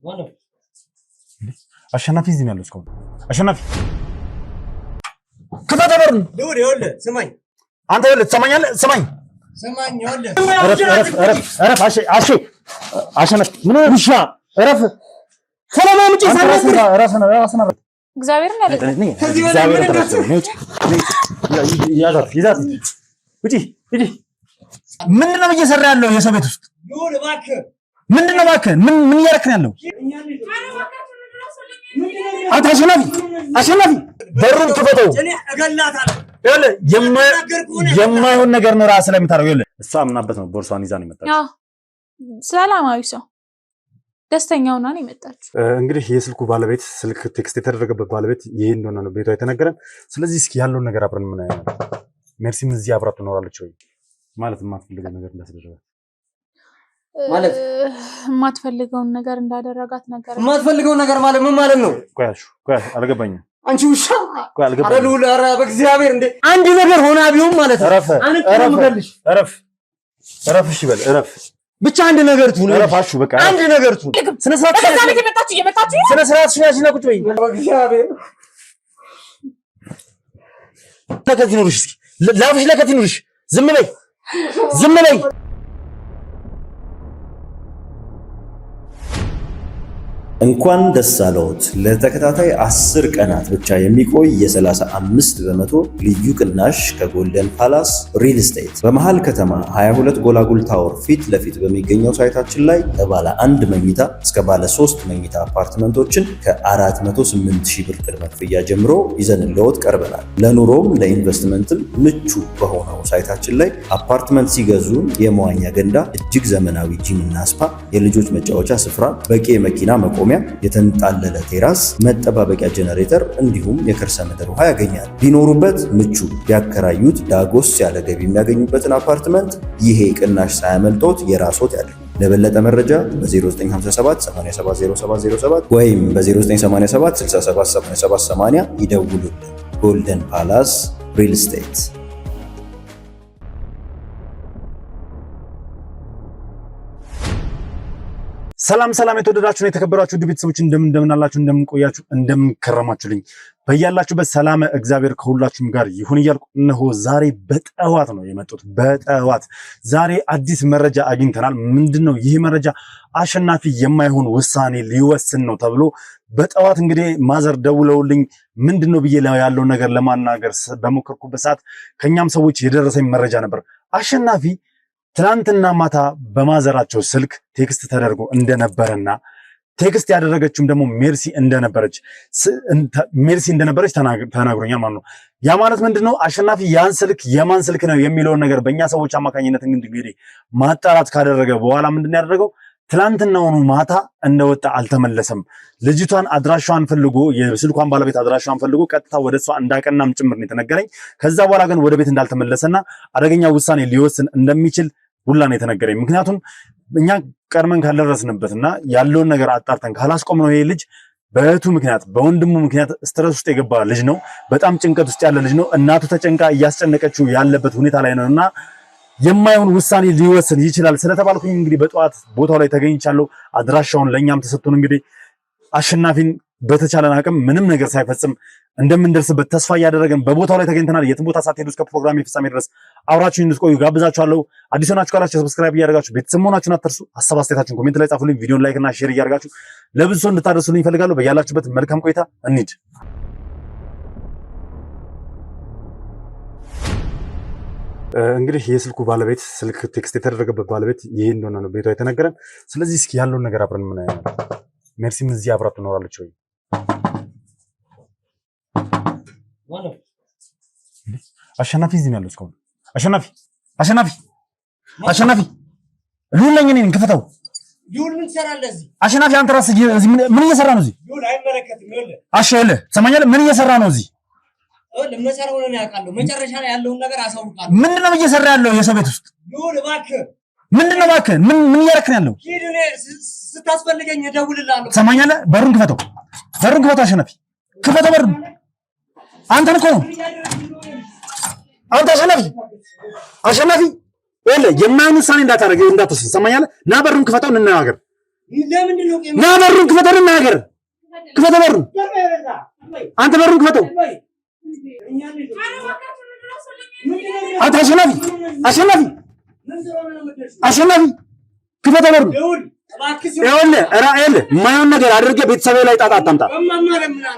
ማነው? አሸናፊ እዚህ ነው ያለው እስካሁን። አሸናፊ ከተደበርን ልውል ይኸውልህ ስማኝ። አንተ ይኸውልህ ትሰማኛለህ? ስማኝ ይኸውልህ እረፍ አሸናፊ ምን ውሻ እረፍ። ሰላም ምጪ ሰላም ራስና እግዚአብሔርን ያለ ምንድነው እየሰራ ያለው የሰው ቤት ውስጥ? ልውል እባክህ ምንድነው እባክህ? ምን እያደረክ ነው ያለው? አንተ አሸናፊ በሩን ክፈተው። ይኸውልህ የማይሆን ነገር ነው ራስህ ላይ የምታደርገው። ይኸውልህ እሷ አምናበት ነው ቦርሷን ይዛ ነው የመጣችው። አዎ ሰላማዊ ሰው ደስተኛ ሆና ነው የመጣችው። እንግዲህ የስልኩ ባለቤት ስልክ ቴክስት የተደረገበት ባለቤት ይሄ እንደሆነ ነው ቤቷ የተነገረን። ስለዚህ እስኪ ያለውን ነገር አብረን ምን ሜርሲም እዚህ አብራት ትኖራለች ወይ ማለት የማትፈልገው ነገር እንዳስደረጋት ማለት የማትፈልገውን ነገር እንዳደረጋት ነገር የማትፈልገው ነገር ማለት ምን ማለት ነው? ቆይ አልገባኝም። አንቺ ውሻ ቆይ አልገባኝም። አረ ልውል አረ በእግዚአብሔር እንደ አንድ ነገር ሆና ቢሆን ማለት ነው። እረፍ እሺ በል እረፍ ብቻ አንድ ነገር ትሁን። እረፋሹ በቃ አንድ ነገር ትሁን። ስነ ስርዓት ስነ ስርዓት ሽና ቁጭ በይ። በእግዚአብሔር ለከት ይኑርሽ እስኪ ላፍሽ ለከት ይኑርሽ። ዝም በይ እንኳን ደስ አለዎት! ለተከታታይ 10 ቀናት ብቻ የሚቆይ የ35% ልዩ ቅናሽ ከጎልደን ፓላስ ሪል ስቴት በመሃል ከተማ 22 ጎላጉል ታወር ፊት ለፊት በሚገኘው ሳይታችን ላይ ከባለ 1 መኝታ እስከ ባለ 3 መኝታ አፓርትመንቶችን ከ408,000 ብር ቅድመ ክፍያ ጀምሮ ይዘንልዎት ቀርበናል። ለኑሮም ለኢንቨስትመንትም ምቹ በሆነው ሳይታችን ላይ አፓርትመንት ሲገዙ የመዋኛ ገንዳ፣ እጅግ ዘመናዊ ጂም እና ስፓ፣ የልጆች መጫወቻ ስፍራ፣ በቂ የመኪና መቆሚያ፣ የተንጣለለ ቴራስ፣ መጠባበቂያ ጄኔሬተር እንዲሁም የከርሰ ምድር ውሃ ያገኛል። ቢኖሩበት ምቹ፣ ቢያከራዩት ዳጎስ ያለ ገቢ የሚያገኙበትን አፓርትመንት ይሄ ቅናሽ ሳያመልጦት የራስዎት ያድርጉ። ለበለጠ መረጃ በ0957 870707 ወይም በ0987 678780 ይደውሉልን። ጎልደን ፓላስ ሪል ስቴት። ሰላም የተወደዳችሁ ነው የተከበራችሁ ውድ ቤተሰቦች እንደምን አላችሁ? እንደምን ቆያችሁ? እንደምን ከረማችሁልኝ? በያላችሁበት ሰላም እግዚአብሔር ከሁላችሁም ጋር ይሁን እያልኩ እነሆ ዛሬ በጠዋት ነው የመጡት። በጠዋት ዛሬ አዲስ መረጃ አግኝተናል። ምንድነው ይህ መረጃ? አሸናፊ የማይሆን ውሳኔ ሊወስን ነው ተብሎ በጠዋት እንግዲህ ማዘር ደውለውልኝ ምንድነው ብዬ ያለው ነገር ለማናገር በሞከርኩበት ሰዓት ከኛም ሰዎች የደረሰኝ መረጃ ነበር። አሸናፊ ትናንትና ማታ በማዘራቸው ስልክ ቴክስት ተደርጎ እንደነበረና ቴክስት ያደረገችውም ደግሞ ሜርሲ እንደነበረች ተናግሮኛል ማለት ነው። ያ ማለት ምንድነው? አሸናፊ ያን ስልክ የማን ስልክ ነው የሚለውን ነገር በእኛ ሰዎች አማካኝነት እንግዲህ ማጣራት ካደረገ በኋላ ምንድነው ያደረገው? ትናንትናውኑ ማታ እንደወጣ አልተመለሰም። ልጅቷን አድራሻዋን ፈልጎ የስልኳን ባለቤት አድራሻዋን ፈልጎ ቀጥታ ወደሷ እንዳቀናም ጭምር ነው የተነገረኝ። ከዛ በኋላ ግን ወደ ቤት እንዳልተመለሰና አደገኛ ውሳኔ ሊወስን እንደሚችል ሁላ ነው የተነገረኝ። ምክንያቱም እኛ ቀድመን ካልደረስንበትና ያለውን ነገር አጣርተን ካላስቆምነው ይሄ ልጅ በእህቱ ምክንያት በወንድሙ ምክንያት ስትረስ ውስጥ የገባ ልጅ ነው። በጣም ጭንቀት ውስጥ ያለ ልጅ ነው። እናቱ ተጨንቃ እያስጨነቀችው ያለበት ሁኔታ ላይ ነውና የማይሆን ውሳኔ ሊወስን ይችላል ስለተባልኩኝ እንግዲህ በጠዋት ቦታው ላይ ተገኝቻለሁ። አድራሻውን ለኛም ተሰጥቶን እንግዲህ አሸናፊን በተቻለን አቅም ምንም ነገር ሳይፈጽም እንደምንደርስበት ተስፋ እያደረገን በቦታው ላይ ተገኝተናል። የትም ቦታ ሳትሄዱ እስከ ፕሮግራም ፍጻሜ ድረስ አብራችሁን እንድትቆዩ ጋብዛችኋለሁ። አዲስ ሆናችሁ ካላችሁ ሰብስክራይብ እያደረጋችሁ ቤተሰብ መሆናችሁን አትርሱ። ሐሳብ አስተያየታችሁን ኮሜንት ላይ ጻፉልኝ። ቪዲዮን ላይክ እና ሼር እያደረጋችሁ ለብዙ ሰው እንድታደርሱልኝ እፈልጋለሁ። በያላችሁበት መልካም ቆይታ። እንሂድ። እንግዲህ የስልኩ ባለቤት ስልክ ቴክስት የተደረገበት ባለቤት ይሄ እንደሆነ ነው ቤቷ የተነገረን። ስለዚህ እስኪ ያለውን ነገር አብረን ምን ሜርሲም እዚህ አብራት ትኖራለች ወይ? አሸናፊ እዚህ ነው ያለው እስካሁን። አሸናፊ ሉል ነኝ ክፈተው። ሉል ምን ትሰራለህ እዚህ? አሸናፊ አንተ ራስህ እዚህ ምን እየሰራ ነው እዚህ? ሉል አይመለከትም። ይኸውልህ አሸለ ትሰማኛለህ? ምን እየሰራ ነው እዚህ? ለመሰራው ነው ያውቃለሁ። መጨረሻ ላይ ያለውን ነገር አሳውቃለሁ። ምንድነው እየሰራ ያለው የሰው ቤት ውስጥ? ሉል እባክህ ምንድነው እባክህ? ምን እያደረክ ነው ያለው? ሂድ፣ እኔ ስታስፈልገኝ እደውልልሃለሁ። ትሰማኛለህ? በሩን ክፈተው። አሸናፊ ክፈተው በሩን። አንተን እኮ ነው አንተ አሸናፊ ወለ የማይሆን ውሳኔ እንዳትወስን። ትሰማኛለህ? ና በሩን ክፈተው እንነጋገር። ለምንድን ነው ና በሩን ክፈተውና ነገር ክፈተው በሩን አንተ በሩን ክፈተው አንተ አሸናፊ ክፈተው በሩን ይኸውልህ የማይሆን ነገር አድርገህ ቤተሰቤ ላይ ጣጣ አታምጣ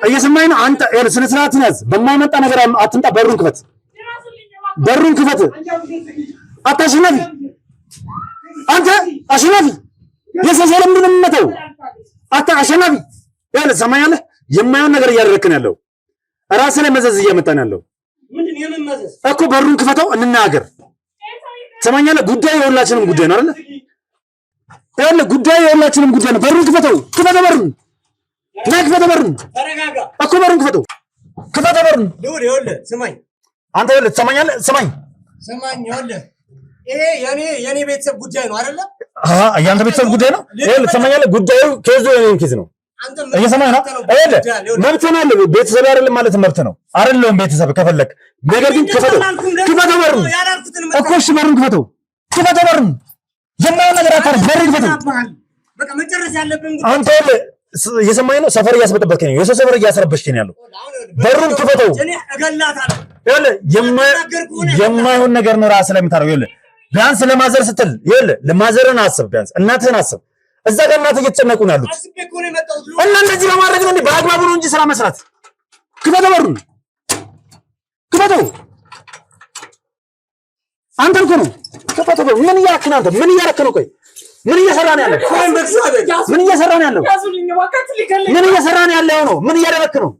እየሰማኸኝ ነው አንተ ስነ ስርዓትን ያዝ በማይመጣ ነገር አትምጣ በሩን ክፈት አታሸናፊ አንተ አሸናፊ የሰው ለምንድን ነው የምመታው አንተ አሸናፊ ይኸውልህ ሰማኛለህ የማይሆን ነገር እያደረግህ ነው ያለው ራስህ ላይ መዘዝ እያመጣን ያለው ምንድን ነው የምመዘዝ እኮ በሩን ክፈተው እንናገር ሰማኛለህ ጉዳዩ የሁላችንም ጉዳይ ነው አይደል ይኸውልህ ጉዳዩ የሁላችንም ጉዳይ ነው በሩን ክፈተው በሩን ተረጋጋ እኮ በሩን ክፈተው በሩን ይኸውልህ ስማኝ አንተ ይኸውልህ ትሰማኛለህ ስማኝ ይኸውልህ ይሄ የኔ ቤተሰብ ጉዳይ ነው አይደለ ያንተ ቤተሰብ ጉዳይ ነው ይኸውልህ ትሰማኛለህ ጉዳዩ ኬዙ የኔን ኬዝ ነው እየሰማኸኝ ነው ይኸውልህ መብት ነው ያለው ቤተሰብ አይደለም ማለት መብት ነው አይደለም ቤተሰብ ከፈለክ ነገር ግን ክፈተው በሩን እኮ እሺ በሩን ክፈተው በሩን የማይሆን ነገር አታርግ በሩን ክፈተው በቃ መጨረስ ያለብን አንተ እየሰማኸኝ ነው ሰፈር እያስበጠበጥከኝ ነው የሰው ሰፈር እያስረበሽከኝ ያለው በሩን ክፈተው እኔ እገላታለሁ ይኸውልህ የማይሆን ነገር ነው ራስህ ላይ የምታደርገው ይኸውልህ ቢያንስ ለማዘር ስትል ይኸውልህ ለማዘርን አስብ ቢያንስ እናትህን አስብ እዛ ጋር እናትህ እየተጨነቁ ነው ያሉት እና እንደዚህ ለማድረግ ነው እንዴ በአግባቡ ነው እንጂ ስራ መስራት ክፈተው በሩን ክፈተው አንተ እኮ ነው ክፈተው በሩን ምን እያደረክ ነው አንተ ምን እያደረክ ነው ቆይ ምን እየሰራ ነው ያለው ምን እየሰራ ነው ያለው ምን እያደረክ ነው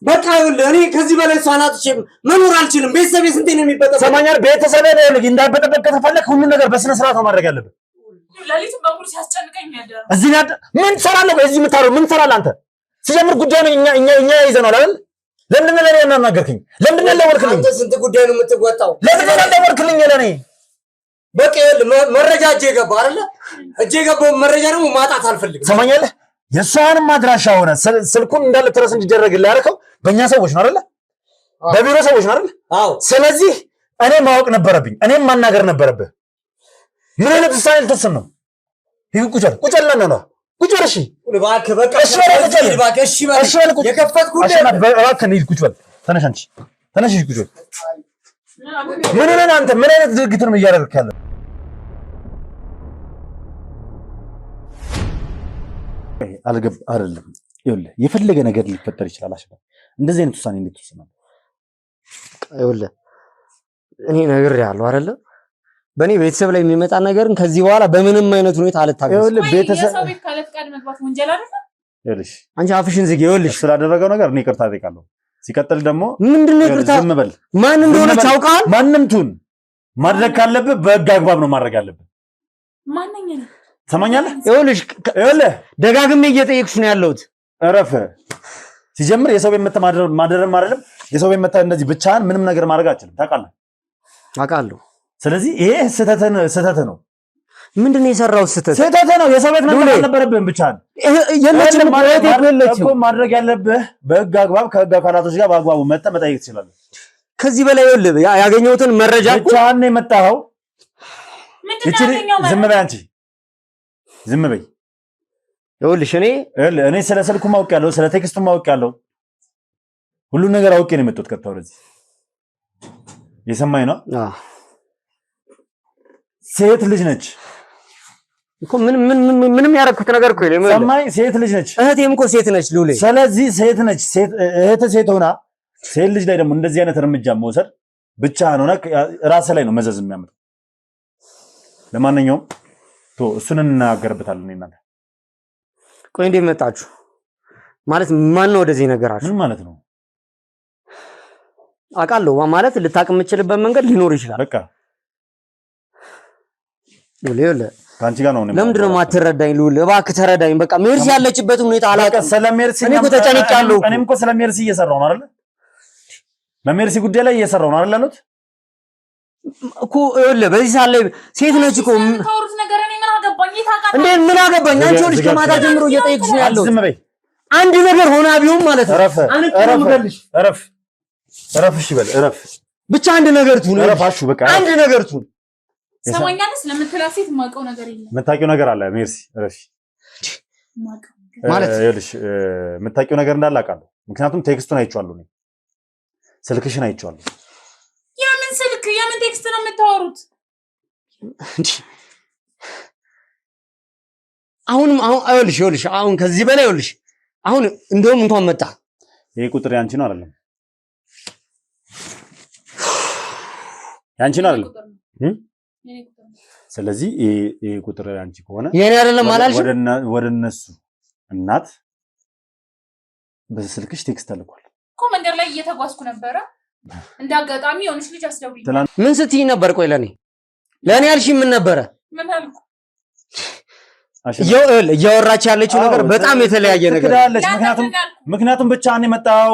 በቃ ይኸውልህ እኔ ከዚህ በላይ እሷን አጥቼ መኖር አልችልም ቤተሰቤ ስንቴ ነው የሚበጠበጥ ሰማኛል ቤተሰቤ ነው እንዳይበጠበጥ ከተፈለክ ሁሉ ነገር በስነ ስርዓት ነው ማድረግ ያለብህ ለሊት በሙሉ ሲያስጨንቀኝ ያደረ እዚህ ምን ትሰራለህ እዚህ የምታረው ምን ትሰራለህ አንተ ሲጀምር ጉዳይ ነው እኛ ይዘናል አይደል ለምን ለኔ እናናገርክኝ ለምን ለወልክልኝ አንተ ስንት ጉዳይ ነው የምትወጣው ለምን ለወልክልኝ ለኔ በቃ መረጃ እጄ ገባ አይደለ እጄ ገባው መረጃ ደግሞ ማጣት አልፈልግም ሰማኛለህ የሷንም አድራሻ ሆነ ስልኩን እንዳለ ትረስ እንዲደረግልህ ያደረከው በእኛ ሰዎች ነው አይደል በቢሮ ሰዎች ነው አይደል አዎ ስለዚህ እኔ ማወቅ ነበረብኝ እኔም ማናገር ነበረብህ ምን አይነት ውሳኔ ልትወስን ነው ይሄ ቁጭል ነው ቁጭል እሺ እባክህ በቃ እሺ በል የከፈትኩት እባክህ እንሂድ ቁጭ በል ተነሽ አንቺ ተነሽ ቁጭ በል ምን ነህ አንተ ምን አይነት ድርጊት ነው እያደረግህ ያለው አይደለም ይኸውልህ የፈለገ ነገር ሊፈጠር ይችላል አሽባ እንደዚህ አይነት ውሳኔ እንዴት ትወስናለህ ይኸውልህ እኔ ነግሬሃለሁ አይደለ በእኔ ቤተሰብ ላይ የሚመጣ ነገርን ከዚህ በኋላ በምንም አይነት ሁኔታ አልታገስም ይኸውልህ ቤተሰብ የሰው ቤት ካለ ፍቃድ መግባት ወንጀል አይደል ይኸውልሽ አንቺ አፍሽን ዝጊ ይኸውልሽ ስላደረገው ነገር እኔ ይቅርታ እጠይቃለሁ ሲቀጥል ደግሞ ምንድነው ይቅርታ ዝም በል ማን እንደሆነ ታውቃለህ ማንም ቱን ማድረግ ካለብህ በህግ አግባብ ነው ማድረግ ያለብህ ማንኛ ነው ሰማኛለህ ይኸውልሽ ደጋግሜ እየጠየቅሽ ነው ያለሁት እረፍ ሲጀምር የሰው ቤት መተህ ማደረም አይደለም የሰው ቤት መተህ እንደዚህ ብቻህን ምንም ነገር ማድረግ አትችልም ታውቃለሁ ስለዚህ ይሄ ስህተት ነው ምንድነው የሰራው ስህተት ነው የሰው ቤት መተህ አልነበረብህም ብቻህን እኮ ማድረግ ያለብህ በህግ አግባብ ከህግ አካላቶች ጋር በአግባቡ መተህ መጠየቅ ትችላለህ ከዚህ በላይ ይኸውልህ ያገኘሁትን መረጃ ብቻህን ነው የመጣኸው ዝም በይ አንቺ ዝም በይ ይኸውልሽ እኔ ስለ ስልኩ ማውቂያለሁ ስለ ቴክስቱ ማውቂያለሁ ሁሉ ነገር አውቄ ነው የመጣሁት ቀጥታ ወደዚህ የሰማኝ ነው ሴት ልጅ ነች እኮ ምንም ያደረኩት ነገር እኮ የለም ሰማኝ ሴት ልጅ ነች እህቴም እኮ ሴት ነች ሉሌ ስለዚህ ሴት ነች ሴት ሆና ሴት ልጅ ላይ ደግሞ እንደዚህ አይነት እርምጃ መውሰድ ብቻህን ሆነ ራስህ ላይ ነው መዘዝ የሚያመጣው ለማንኛውም እሱን እንናገርበታለን እናንተ ቆይ እንዴት መጣችሁ ማለት ማን ነው ወደዚህ ነገር አለ ምን ማለት ነው አውቃለሁ ማለት ልታቅ የምችልበት መንገድ ሊኖር ይችላል በቃ ሉሌ ካንቺ ጋር ነው ለምንድን ነው የማትረዳኝ ሉሌ እባክህ ተረዳኝ በቃ ሜርሲ ያለችበት ሁኔታ አላውቅም ስለሜርሲ እኔ እኮ ተጨንቄያለሁ እኔም እኮ ስለሜርሲ እየሰራሁ ነው አይደል በሜርሲ ጉዳይ ላይ እየሰራሁ ነው አይደል አሉት እኮ ይኸውልህ በዚህ ሰዓት ላይ ሴት ነች እኮ ታውሩት ነገር እኔ ምን አገባኝ ታውቃለህ እንዴ ምን አገባኝ አንቺ ልጅ ከማታ ጀምሮ እየጠየቅሽ ነው ያለው ዝም በይ አንድ ነገር ሆና ቢሆን ማለት ነው እረፍ እሺ በል እረፍ ብቻ አንድ ነገር ትሁን እረፋችሁ በቃ አንድ ነገር ትሁን ሰማኛለህ ስለምትላት ሴት የማውቀው ነገር የለም። የምታውቂው ነገር አለ ሜርሲ ረፊ ማለት ይኸውልሽ የምታውቂው ነገር እንዳለ አውቃለሁ። ምክንያቱም ቴክስቱን አይቼዋለሁ እኔ ስልክሽን አይቼዋለሁ። የምን ስልክ የምን ቴክስት ነው የምታወሩት? አሁን ይኸውልሽ አሁን ከዚህ በላይ ይኸውልሽ አሁን እንደውም እንኳን መጣ ይሄ ቁጥር ያንቺ ነው አይደለም? ያንቺ ነው አይደለም? ስለዚህ ይሄ ቁጥር ያንቺ ከሆነ የኔ አይደለም አላልሽ? ወደ እነሱ እናት በስልክሽ ቴክስት ተልኳል እኮ መንገድ ላይ እየተጓዝኩ ነበረ። እንዳጋጣሚ የሆነች ልጅ አስደውኝ። ምን ስትይ ነበር? ቆይ ለኔ ያልሽ ምን ነበረ? ምን አልኩ? እያወራች ያለችው ነገር በጣም የተለያየ ነገር ምክንያቱም ብቻ እኔ መጣው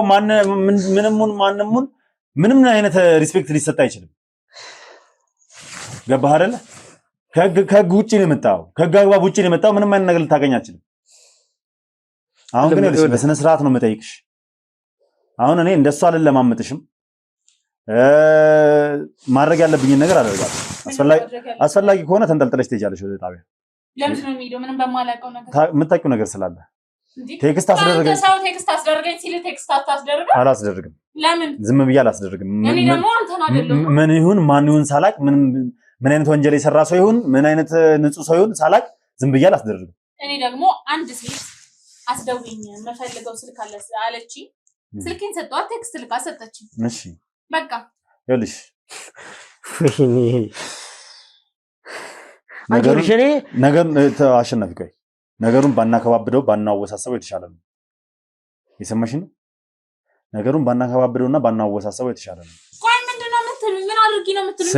ምንም አይነት ሪስፔክት ሊሰጥ አይችልም። ገባህ አይደለ? ከህግ ውጪ ነው የመጣው፣ ከህግ አግባብ ውጪ ነው የመጣው። ምንም አይነት ነገር ልታገኝ አትችልም። አሁን ግን በስነ ስርዓት ነው የምጠይቅሽ። አሁን እኔ እንደሱ አልለማመጥሽም። ማድረግ ያለብኝን ነገር አደርጋለሁ። አስፈላጊ ከሆነ ተንጠልጥለሽ ትሄጃለሽ ወደ ጣቢያ። ለምን ነው የሚሄደው? ምንም በማላውቀው ነገር የምታውቂው ነገር ስላለ ቴክስት አስደረገኝ ሲል ቴክስት አታስደርግም? አላስደርግም። ለምን? ዝም ብዬ አላስደርግም። እኔ ደግሞ አንተን አይደለም ምን ይሁን ማን ይሁን ሳላቅ ምን አይነት ወንጀል የሰራ ሰው ይሁን ምን አይነት ንጹህ ሰው ይሁን ሳላቅ ዝም ብዬ አላስደርግም። እኔ ደግሞ አንድ ሴት አስደውኝ የምፈልገው ስልክ አለ አለችኝ። ስልኬን ሰጠኋት፣ ቴክስት ልካ ሰጠችኝ። እሺ በቃ ይኸውልሽ አሸናፊ ቆይ ነገሩን ባናከባብደው ባናወሳሰበው የተሻለ ነው። የሰማሽ ነው? ነገሩን ባናከባብደውና ባናወሳሰበው የተሻለ ነው። ቆይ ምንድነው የምትሉኝ? ምን አድርጊ ነው የምትሉኝ?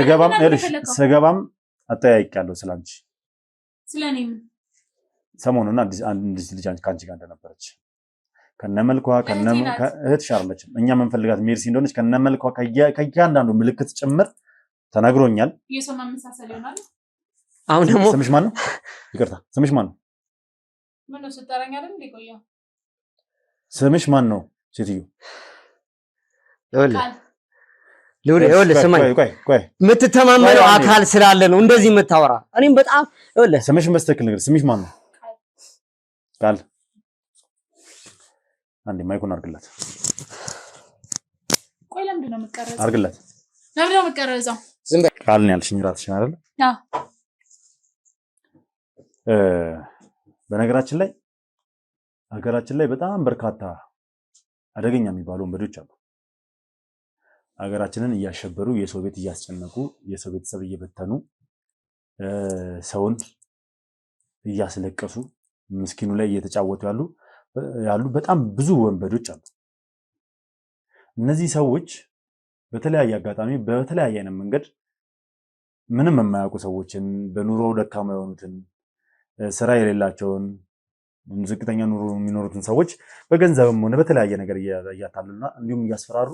ስገባም አጠያይቃለሁ ስላንቺ ስለኔ ሰሞኑን አንዲት ልጅ ከአንቺ ጋር እንደነበረች ከነመልኳ እህትሽ አይደለችም። እኛ የምንፈልጋት ሜርሲ እንደሆነች ከነመልኳ ከእያንዳንዱ ምልክት ጭምር ተነግሮኛል። የሰው መመሳሰል ይሆናል። አሁን ደግሞ ስምሽ ማን ነው? ይቅርታ ስምሽ ማን ነው? ምን ነው ስጠራኝ አይደል እንዴ? ቆያ ስምሽ ማን ነው ሴትዮ? ይኸውልህ ስማኝ፣ ቆይ የምትተማመነው አካል ስላለ ነው እንደዚህ የምታወራ። እኔም በጣም ይኸውልህ ስምሽን በስትክክል ንገር። ስምሽ ማን ነው? ቃል አንዴ ማይኩን አርግላት። ቆይ ለምንድን ነው የምትቀረጸው? አርግላት። ለምንድን ነው የምትቀረጸው? ዝም በል። ቃል ነው ያልሽኝ ራስሽን አይደል? አዎ። በነገራችን ላይ ሀገራችን ላይ በጣም በርካታ አደገኛ የሚባሉ ወንበዶች አሉ። ሀገራችንን እያሸበሩ የሰው ቤት እያስጨነቁ የሰው ቤተሰብ እየበተኑ ሰውን እያስለቀሱ ምስኪኑ ላይ እየተጫወቱ ያሉ በጣም ብዙ ወንበዶች አሉ። እነዚህ ሰዎች በተለያየ አጋጣሚ በተለያየ አይነት መንገድ ምንም የማያውቁ ሰዎችን በኑሮ ደካማ የሆኑትን ስራ የሌላቸውን ዝቅተኛ ኑሮ የሚኖሩትን ሰዎች በገንዘብም ሆነ በተለያየ ነገር እያታለሉና እንዲሁም እያስፈራሩ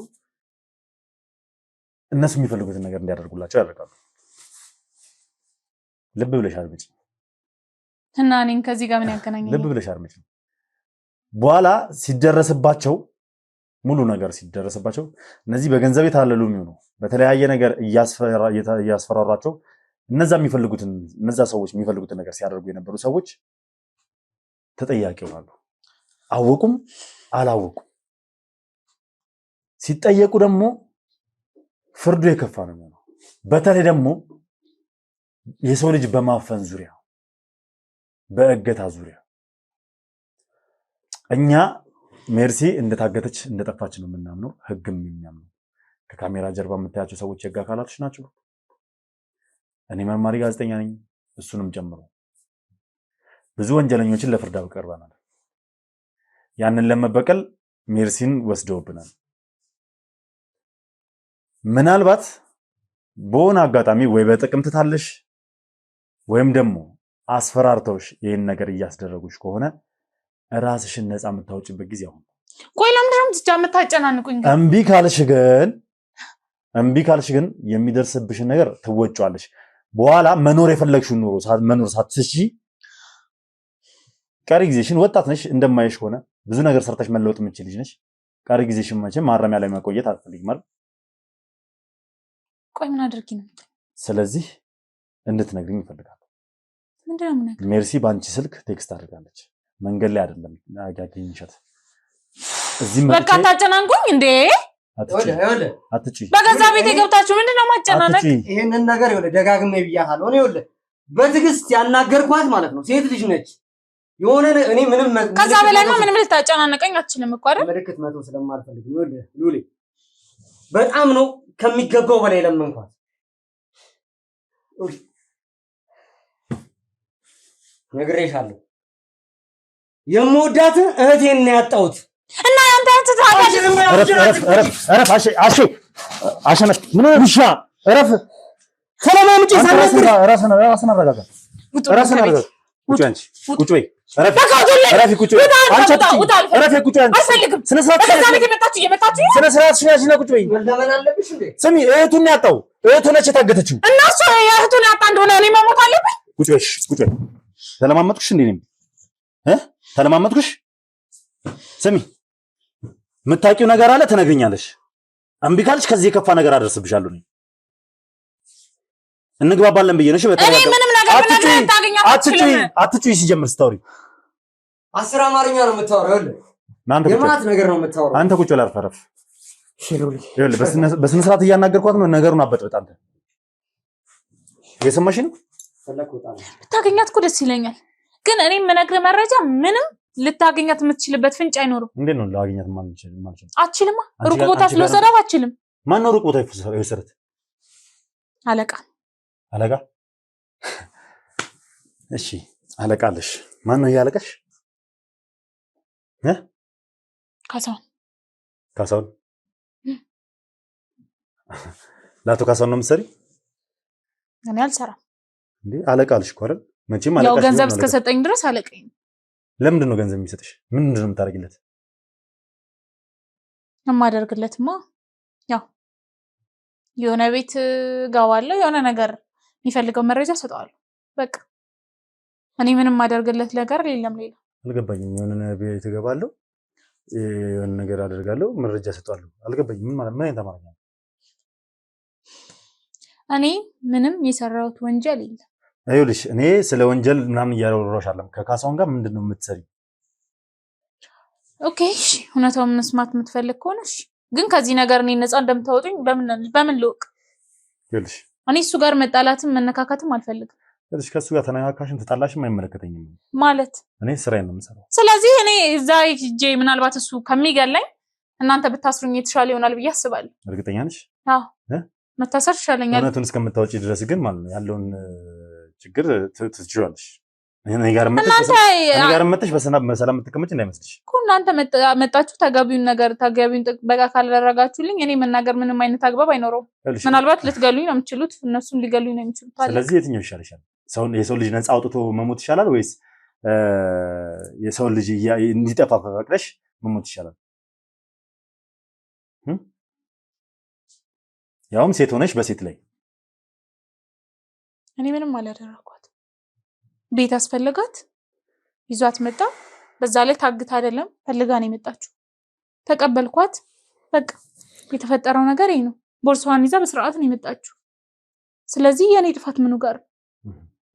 እነሱ የሚፈልጉትን ነገር እንዲያደርጉላቸው ያደርጋሉ። ልብ ብለሽ አድምጪ እና እኔን ከዚህ ጋር ምን ያገናኛል? ልብ ብለሽ አድምጪ። በኋላ ሲደረስባቸው ሙሉ ነገር ሲደረስባቸው እነዚህ በገንዘብ የታለሉ የሚሆኑ በተለያየ ነገር እያስፈራሯቸው እነዛ ሰዎች የሚፈልጉትን ነገር ሲያደርጉ የነበሩ ሰዎች ተጠያቂ ይሆናሉ። አወቁም አላወቁም። ሲጠየቁ ደግሞ ፍርዱ የከፋ ነው የሚሆነው። በተለይ ደግሞ የሰው ልጅ በማፈን ዙሪያ፣ በእገታ ዙሪያ እኛ ሜርሲ እንደታገተች እንደጠፋች ነው የምናምነው። ህግም የሚያምነው ከካሜራ ጀርባ የምታያቸው ሰዎች የህግ አካላቶች ናቸው። እኔ መርማሪ ጋዜጠኛ ነኝ፣ እሱንም ጨምሮ ብዙ ወንጀለኞችን ለፍርድ አቅርበናል። ያንን ለመበቀል ሜርሲን ወስደውብናል። ምናልባት በሆነ አጋጣሚ ወይ በጥቅም ትታለሽ ወይም ደግሞ አስፈራርተውሽ ይህን ነገር እያስደረጉሽ ከሆነ ራስሽን ነፃ የምታወጪበት ጊዜ አሁን። ቆይ ለምንድን ነው የምታጨናንቁኝ? እምቢ ካልሽ ግን የሚደርስብሽን ነገር ትወጪዋለሽ። በኋላ መኖር የፈለግሽውን ኑሮ መኖር ሳትሺ ቀሪ ጊዜሽን፣ ወጣት ነሽ እንደማይሽ ከሆነ ብዙ ነገር ሰርተሽ መለወጥ የምትችል ልጅ ነሽ። ቀሪ ጊዜሽን መቼም ማረሚያ ላይ መቆየት አትፈልጊም አይደል? ቆይ ምን አድርጊ ነው? ስለዚህ እንድትነግሪኝ እፈልጋለሁ። ምንድን ነው የምነግርህ? ሜርሲ በአንቺ ስልክ ቴክስት አድርጋለች። መንገድ ላይ አይደለም ያገኘሻት። እዚህ በቃ ታጨናንቁኝ እንዴ? አትጪ። በገዛ ቤቴ ገብታችሁ ምንድን ነው ማጨናነቅ? ይሄንን ነገር ይኸውልህ ደጋግሜ ብያለሁ። እኔ ይኸውልህ በትዕግስት ያናገርኳት ማለት ነው። ሴት ልጅ ነች። የሆነ እኔ ምንም ከዛ በላይማ ምንም ልታጨናነቀኝ አትችልም እኮ አይደል? ምልክት መተው ስለማልፈልግ ነው። ይኸውልህ ሉሌ በጣም ነው ከሚገባው በላይ ለመንኳት። ነግሬሻለሁ። የምወዳት እህቴን ነው ያጣሁት እና ያንተ ተታታሽ እረፍ አሸነፍ ምን ውሻ እረፍ ሰላም ምጪ ራስን አረጋጋ ቁጭ አንቺ ቁጭ በይ እረፍ ቁጭ በይ አንቺ እረፍ ቁጭ አንቺ ስነ ስርዓት ሽናሽና ቁጭ በይ ለምን አለብሽ እንዴ? ስሚ እህቱን ነው ያጣው እህቱ ነች የታገተችው እና እሱ የእህቱን ያጣ እንደሆነ እኔ መሞት አለብኝ? ቁጭ በይ ተለማመጥኩሽ እንዴ ነኝ ተለማመጥኩሽ ስሚ የምታውቂው ነገር አለ ትነግሪኛለሽ እምቢ ካልሽ ከዚህ የከፋ ነገር አደርስብሻለሁ እኔ እንግባባለን ብዬ ነው። እሺ በተረጋጋ እኔ ምንም ነገር አትጩይ ሲጀምር ስታወሪ 10 አማርኛ ነው የምታወራው። የማት ነገር ነው የምታወራው። አንተ ቁጭ ብለህ አርፈረፍ በስነ ስርዓት እያናገርኳት ነው። ነገሩን አበጥብጥ አንተ የሰማሽ ነው። ብታገኛት እኮ ደስ ይለኛል፣ ግን እኔ የምነግርህ መረጃ ምንም ልታገኛት የምትችልበት ፍንጭ አይኖርም። እንዴት ነው ላገኛት ማልችል? አትችልማ። ሩቅ ቦታ ስለወሰዳት አትችልም። ማን ነው ሩቅ ቦታ የወሰዳት? አለቃ እሺ አለቃለሽ። ማን ነው ያለቃሽ? ካሳውን ለአቶ ካሳውን ነው የምትሰሪ? እኔ አልሰራም እንዴ አለቃልሽ እኮ አይደል? መቼም አለቃሽ ያው ገንዘብ እስከሰጠኝ ድረስ አለቃኝ። ለምንድን ነው ገንዘብ የሚሰጥሽ? ምንድን ነው የምታደርጊለት? የማደርግለትማ ያው የሆነ ቤት ገባለሁ፣ የሆነ ነገር የሚፈልገው መረጃ ሰጠዋለሁ። በቃ እኔ ምንም ማደርግለት ነገር የለም። ሌላ አልገባኝም። የሆነ ቤት ገባለሁ፣ የሆነ ነገር አደርጋለሁ፣ መረጃ ሰጠዋለሁ። አልገባኝም። ምን አይነት አማርኛ ነው? እኔ ምንም የሰራሁት ወንጀል የለም። አይውልሽ እኔ ስለ ወንጀል ምናምን እያወራሁሽ አይደለም። ከካሳውን ጋር ምንድነው የምትሰሪ? ኦኬ እሺ፣ እውነታውን መስማት የምትፈልግ ከሆነ እሺ፣ ግን ከዚህ ነገር እኔ ነፃ እንደምታወጡኝ በምን ልወቅ? ይኸውልሽ እኔ እሱ ጋር መጣላትም መነካካትም አልፈልግም። ይኸውልሽ ከሱ ጋር ተነካካሽም ተጣላሽም አይመለከተኝም ማለት እኔ ስራዬን ነው የምሰራው። ስለዚህ እኔ እዛ ሂጄ ምናልባት እሱ ከሚገለኝ እናንተ ብታስሩኝ የተሻለ ይሆናል ብዬ አስባለሁ። እርግጠኛ ነሽ? አዎ መታሰር ይሻለኛል። እውነቱን እስከምታወጪ ድረስ ግን ማለት ነው ያለውን ችግር ትችላለሽ። እኔ ጋር መጥተሽ በሰላም የምትቀመጭ እንዳይመስልሽ እኮ። እናንተ መጣችሁ ተገቢውን ጥበቃ ካላደረጋችሁልኝ እኔ መናገር ምንም አይነት አግባብ አይኖረውም። ምናልባት ልትገሉኝ ነው የምትችሉት፣ እነሱም ሊገሉኝ ነው የሚችሉት። ስለዚህ የትኛው ይሻልሻል? የሰው ልጅ ነፃ አውጥቶ መሞት ይሻላል ወይስ የሰው ልጅ እንዲጠፋ ፈቅደሽ መሞት ይሻላል? ያውም ሴት ሆነሽ በሴት ላይ። እኔ ምንም አላደረኳት። ቤት አስፈልጋት ይዟት መጣ። በዛ ላይ ታግታ አይደለም ፈልጋ ነው የመጣችው። ተቀበልኳት። በቃ የተፈጠረው ነገር ይሄ ነው። ቦርሳዋን ይዛ በስርዓት ነው የመጣችው። ስለዚህ የኔ ጥፋት ምኑ ጋር?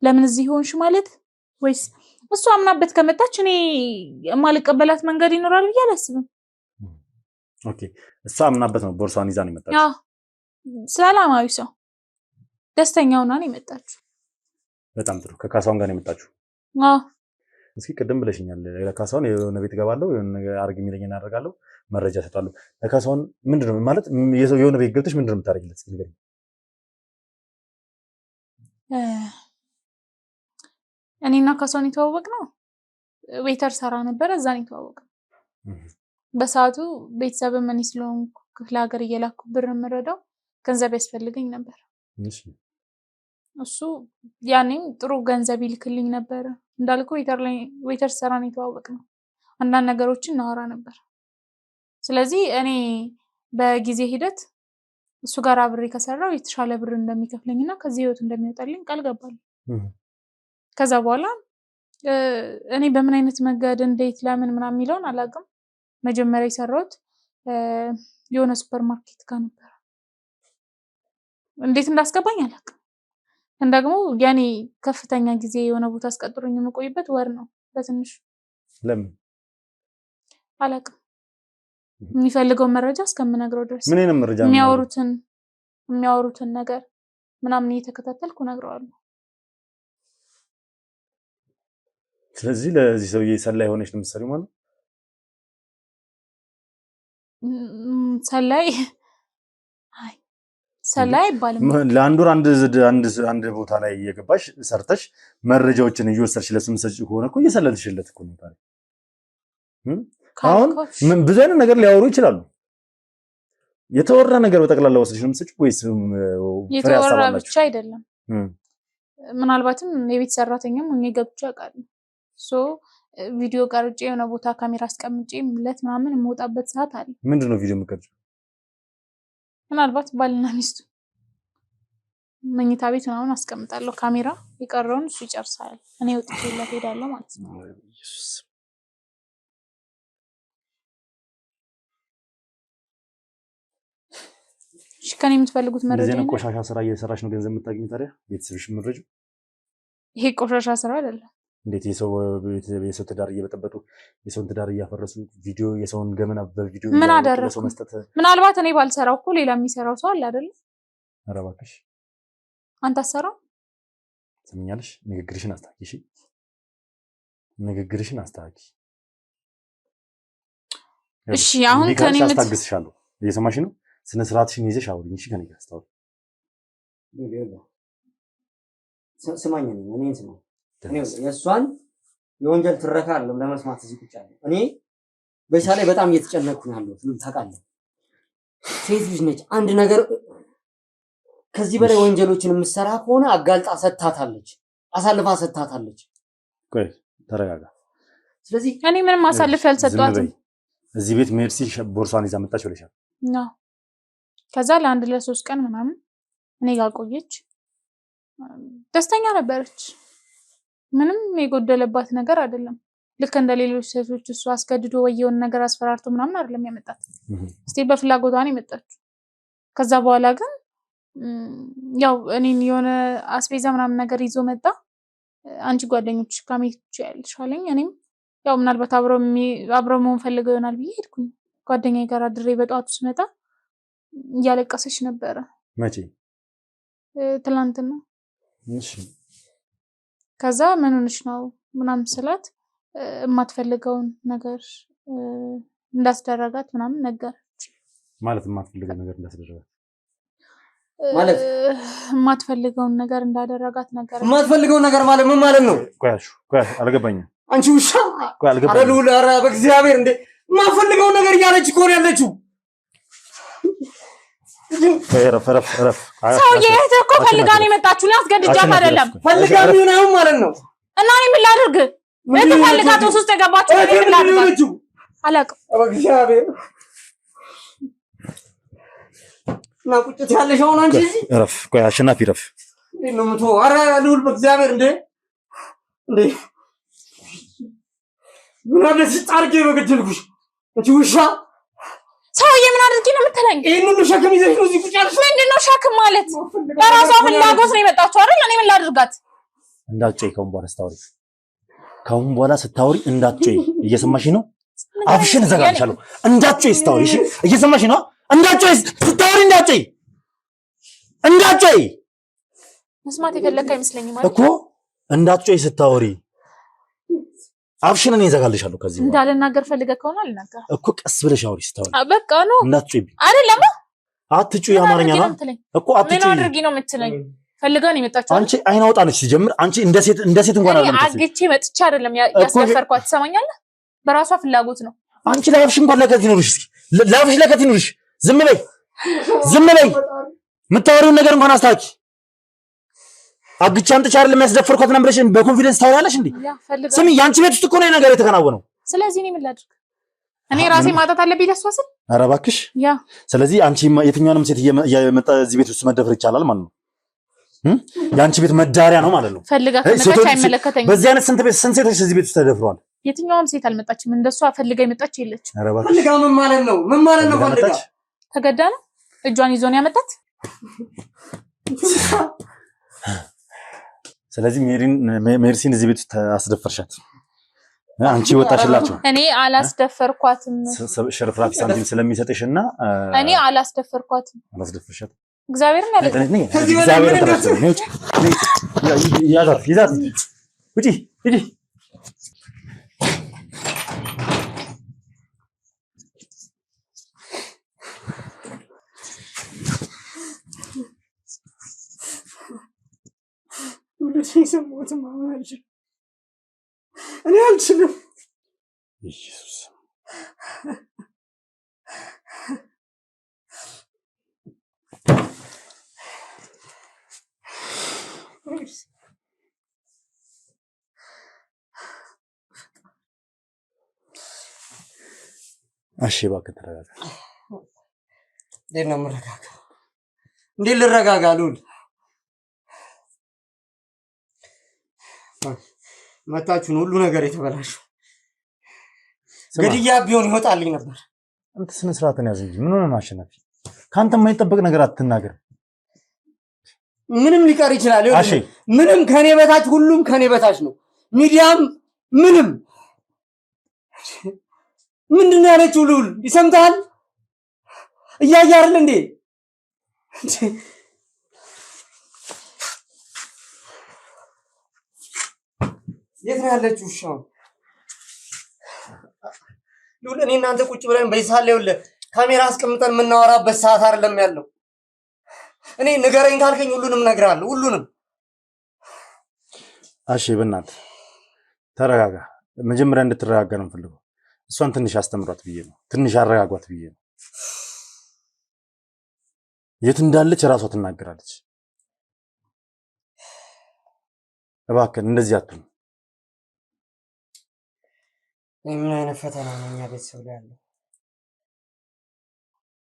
ለምን እዚህ ሆንሽ ማለት? ወይስ እሷ አምናበት ከመጣች እኔ የማልቀበላት መንገድ ይኖራል ብዬ አላስብም። ኦኬ እሷ አምናበት ነው ቦርሳዋን ይዛ ነው የመጣችው። አዎ ሰላማዊ ሰው ደስተኛ ሆና ነው የመጣችው። በጣም ጥሩ። ከካሳውን ጋር ነው የመጣችው? አዎ። እስኪ ቅድም ብለሽኛል ለካሳውን የሆነ ቤት ገባለሁ፣ የሆነ ነገር አድርግ የሚለኝን አደርጋለሁ፣ መረጃ ሰጣለሁ። ለካሳውን ምንድነው ማለት የሆነ ቤት ገብተሽ ምንድነው የምታደርጊለት? እስኪ ንገሪኝ። እኔና ካሳውን የተዋወቅነው ዌተር ሰራ ነበር፣ እዛ ነው የተዋወቅነው። በሰዓቱ ቤተሰብም እኔ ስለሆንኩ ክፍለ ሀገር እየላኩ ብር የምረዳው ገንዘብ ያስፈልገኝ ነበር። እሱ ያኔም ጥሩ ገንዘብ ይልክልኝ ነበር። እንዳልኩ ዌተር ሰራ ነው የተዋወቅነው። አንዳንድ ነገሮችን እናወራ ነበር። ስለዚህ እኔ በጊዜ ሂደት እሱ ጋር አብሬ ከሰራው የተሻለ ብር እንደሚከፍለኝና ከዚህ ህይወት እንደሚወጣልኝ ቃል ገባለሁ። ከዛ በኋላ እኔ በምን አይነት መንገድ እንዴት ለምን ምናምን የሚለውን አላውቅም። መጀመሪያ የሰራሁት የሆነ ሱፐር ማርኬት ጋር ነበር። እንዴት እንዳስገባኝ አላውቅም። እንደግሞ ያኔ ከፍተኛ ጊዜ የሆነ ቦታ አስቀጥሮኝ የምቆይበት ወር ነው በትንሽ ለምን አላውቅም የሚፈልገው መረጃ እስከምነግረው ድረስ ምንንም መረጃ የሚያወሩትን ነገር ምናምን እየተከታተልኩ ነግረዋለሁ ስለዚህ ለዚህ ሰውዬ ሰላይ ሆነሽ ነው የምትሰሪው ማለት ሰላይ ይባላል ለአንድ ወር አንድ ቦታ ላይ እየገባሽ ሰርተሽ መረጃዎችን እየወሰድሽ ለሱም ሰጪ ሆነ እኮ እየሰለልሽለት እኮ ነው ታዲያ አሁን ብዙ አይነት ነገር ሊያወሩ ይችላሉ የተወራ ነገር በጠቅላላ ወስደሽ ነው የምትሰጪው ወይስ የተወራ ብቻ አይደለም ምናልባትም የቤት ሰራተኛም ሆኜ ገብቼ አውቃለሁ ቪዲዮ ቀርጬ የሆነ ቦታ ካሜራ አስቀምጬ ምለት ምናምን የምወጣበት ሰዓት አለ ምንድነው ቪዲዮ የምትቀርጪው ምናልባት ባልና ሚስቱ መኝታ ቤት ምናምን አስቀምጣለሁ ካሜራ የቀረውን እሱ ይጨርሳል እኔ ወጥቼለት ሄዳለሁ ማለት ነው ኢየሱስ ከኔ የምትፈልጉት መረጃ እንደዚህ ነው ቆሻሻ ስራ እየሰራሽ ነው ገንዘብ የምታገኝ ታዲያ ቤተሰብሽ ምረጁ ይሄ ቆሻሻ ስራ አይደለም እንዴት የሰው ትዳር እየበጠበጡ የሰውን ትዳር እያፈረሱ ቪዲዮ የሰውን ገመና በቪዲዮ ምን አደረኩ ምናልባት እኔ ባልሰራው እኮ ሌላ የሚሰራው ሰው አለ አይደል ኧረ እባክሽ አንተ አሰራው ትምኛለሽ ንግግርሽን አስተካክይ እሺ ንግግርሽን አስተካክይ እሺ አሁን ከኔ አስተካክልሻለሁ እየሰማሽ ነው ስነ ስርዓትሽን ይዘሽ አውሪኝ እሺ ከኔ ጋር አስተዋል ስማኝ እኔን ስማኝ የሷን የወንጀል ትረካ አይደለም ለመስማት እዚህ ቁጭ ያለው እኔ በሻ ላይ በጣም እየተጨነቅኩ ነው ያለው ታውቃለህ ሴት ልጅ ነች አንድ ነገር ከዚህ በላይ ወንጀሎችን የምትሰራ ከሆነ አጋልጣ ሰጣታለች አሳልፋ ሰጣታለች ቆይ ተረጋጋ ስለዚህ እኔ ምንም አሳልፍ ያልሰጣትም እዚህ ቤት ሜርሲ ቦርሷን ይዛ መጣች ብለሻል ነው ከዛ ለአንድ ለሶስት ቀን ምናምን እኔ ጋር ቆየች ደስተኛ ነበረች ምንም የጎደለባት ነገር አይደለም ልክ እንደ ሌሎች ሴቶች እሱ አስገድዶ ወየውን ነገር አስፈራርቶ ምናምን አይደለም ያመጣት እስቲ በፍላጎቷ ነው የመጣችው ከዛ በኋላ ግን ያው እኔን የሆነ አስቤዛ ምናምን ነገር ይዞ መጣ አንቺ ጓደኞች ካሜች ያልሻለኝ እኔም ያው ምናልባት አብረው መሆን ፈልገው ይሆናል ብዬ ሄድኩኝ ጓደኛዬ ጋር አድሬ በጧቱ ስመጣ እያለቀሰች ነበረ መቼ ትላንትና እሺ ከዛ ምን ሆነሽ ነው ምናምን ስላት የማትፈልገውን ነገር እንዳስደረጋት ምናምን ነገረች ማለት የማትፈልገው ነገር እንዳስደረጋት ማለት የማትፈልገውን ነገር እንዳደረጋት ነገር የማትፈልገው ነገር ማለት ምን ማለት ነው ቆይ አልገባኝም አንቺ ውሻ ቆይ አልገባኝም አረሉ ለራ በእግዚአብሔር እንዴ የማትፈልገው ነገር ያለች እኮ ነው ያለችው ረፍ ሰውዬ እኮ ፈልጋ ነው የመጣችው ሊያስገድጃት አይደለም ፈልጋ ነው ማለት ነው እና እኔ ምን ላድርግ ለተፈልጋት ውስጥ የገባችው ምን ላድርግ አላውቅም በእግዚአብሔር እና ቁጭት ያለሽ አሁን አንቺ እዚህ ረፍ ቆይ አሸናፊ ረፍ ነው ምቶ አረ ልውል በእግዚአብሔር እንዴ ምን አደረግሽ ጣርጌ በገደልኩሽ አንቺ ውሻ ሰውዬ ምን አድርጊ ነው የምትለኝ ይሄን ሁሉ ሸክም ይዘሽ ነው እዚህ ቁጭ ያልሽ ምንድነው ሸክም ማለት ለራሷ ፍላጎት ነው የመጣችው አይደል እኔ ምን ላድርጋት እንዳትጮይ ከአሁን በኋላ ስታወሪ እንዳትጮይ እየሰማሽ ነው አፍሽን ዘጋልሻለሁ እንዳትጮይ ስታወሪ እሺ እየሰማሽ ነው እንዳትጮይ ስታወሪ እንዳትጮይ መስማት የፈለከ አይመስለኝም ማለት እኮ እንዳትጮይ ስታወሪ አፍሽን እኔ ዘጋልሻለሁ ከዚህ እንዳልናገር ፈልገህ ከሆነ አልናገር እኮ ቀስ ብለሽ አውሪ ስታወሪ በቃ ነው እንዳትጮይ አይደለም አትጮይ አማርኛ ነው እኮ አትጮይ ምን አድርጊ ነው የምትለኝ ፈልገህ ነው የመጣችው አንቺ አይን አውጣለሽ ሲጀምር አንቺ እንደ ሴት እንኳን አይደለም አግቼ መጥቻ አይደለም ያስፈርኳት ትሰማኛለህ በራሷ ፍላጎት ነው አንቺ ላፍሽ እንኳን ለከት ይኖርሽ እስኪ ላፍሽ ለከት ይኖርሽ ዝም በይ የምታወሪውን ነገር እንኳን አስተካኪ አግቼ አምጥቼ አይደለም ያስደፈርኳት ነበር ብለሽ በኮንፊደንስ ታወሪያለሽ እንዴ ስሚ ያንቺ ቤት ውስጥ እኮ ነው ነገር የተከናወነው ስለዚህ እኔ ምን ላድርግ እኔ ራሴ ማጣት አለብኝ ተስፋስል ኧረ እባክሽ ስለዚህ አንቺ የትኛውንም ሴት እየመጣ እዚህ ቤት ውስጥ መደፈር ይቻላል ማለት ነው ያንቺ ቤት መዳሪያ ነው ማለት ነው ፈልጋ ከመጣች አይመለከተኝም በዚህ አይነት ስንት ሴቶች እዚህ ቤት ውስጥ ተደፍረዋል የትኛውም ሴት አልመጣችም እንደሷ ፈልጋ የመጣች የለች ፈልጋ ምን ማለት ነው ፈልጋ ተገዳ ነው እጇን ይዞ ነው ያመጣት ስለዚህ ሜርሲን እዚህ ቤት ውስጥ አስደፈርሻት። አንቺ ወጣሽላቸው። እኔ አላስደፈርኳትም። ሽርፍራፊ ሳንቲም ስለሚሰጥሽና እኔ አላስደፈርኳትም። አላስደፈርሻት። እግዚአብሔርን ያለ እግዚአብሔርን ተረስተው ነው። ይዛት ውጪ ሂጂ። እኔ አልችልም። ኢየሱስ እሺ እባክህ ተረጋጋ። እንዴት ነው የምረጋጋው? እንዴት ልረጋጋ? ሉል መታችሁን ሁሉ ነገር የተበላሸው ገድያ ቢሆን ይወጣልኝ ነበር። አንተ ስነ ስርዓትን ያዝ እንጂ ምን ሆነ ነው አሸናፊ? ካንተ የማይጠበቅ ነገር አትናገር። ምንም ሊቀር ይችላል። ምንም ከኔ በታች ሁሉም ከኔ በታች ነው። ሚዲያም ምንም ምንድነው ያለችው? ሉል ይሰምታል? እያየ አይደል እንዴ? የት ነው ያለችው? ሉል እኔ እናንተ ቁጭ ብለን በይሳል ይኸውልህ ካሜራ አስቀምጠን የምናወራበት ሰዓት አይደለም ያለው። እኔ ንገረኝ ካልከኝ ሁሉንም እነግርሃለሁ። ሁሉንም። እሺ በእናትህ ተረጋጋ። መጀመሪያ እንድትረጋጋ ነው የምፈልገው። እሷን ትንሽ አስተምሯት ብዬ ነው። ትንሽ አረጋጓት ብዬ ነው። የት እንዳለች እራሷ ትናገራለች። እባክህ እንደዚህ አትሁን። ምን አይነት ፈተና ነው እኛ ቤተሰብ ላይ ያለው?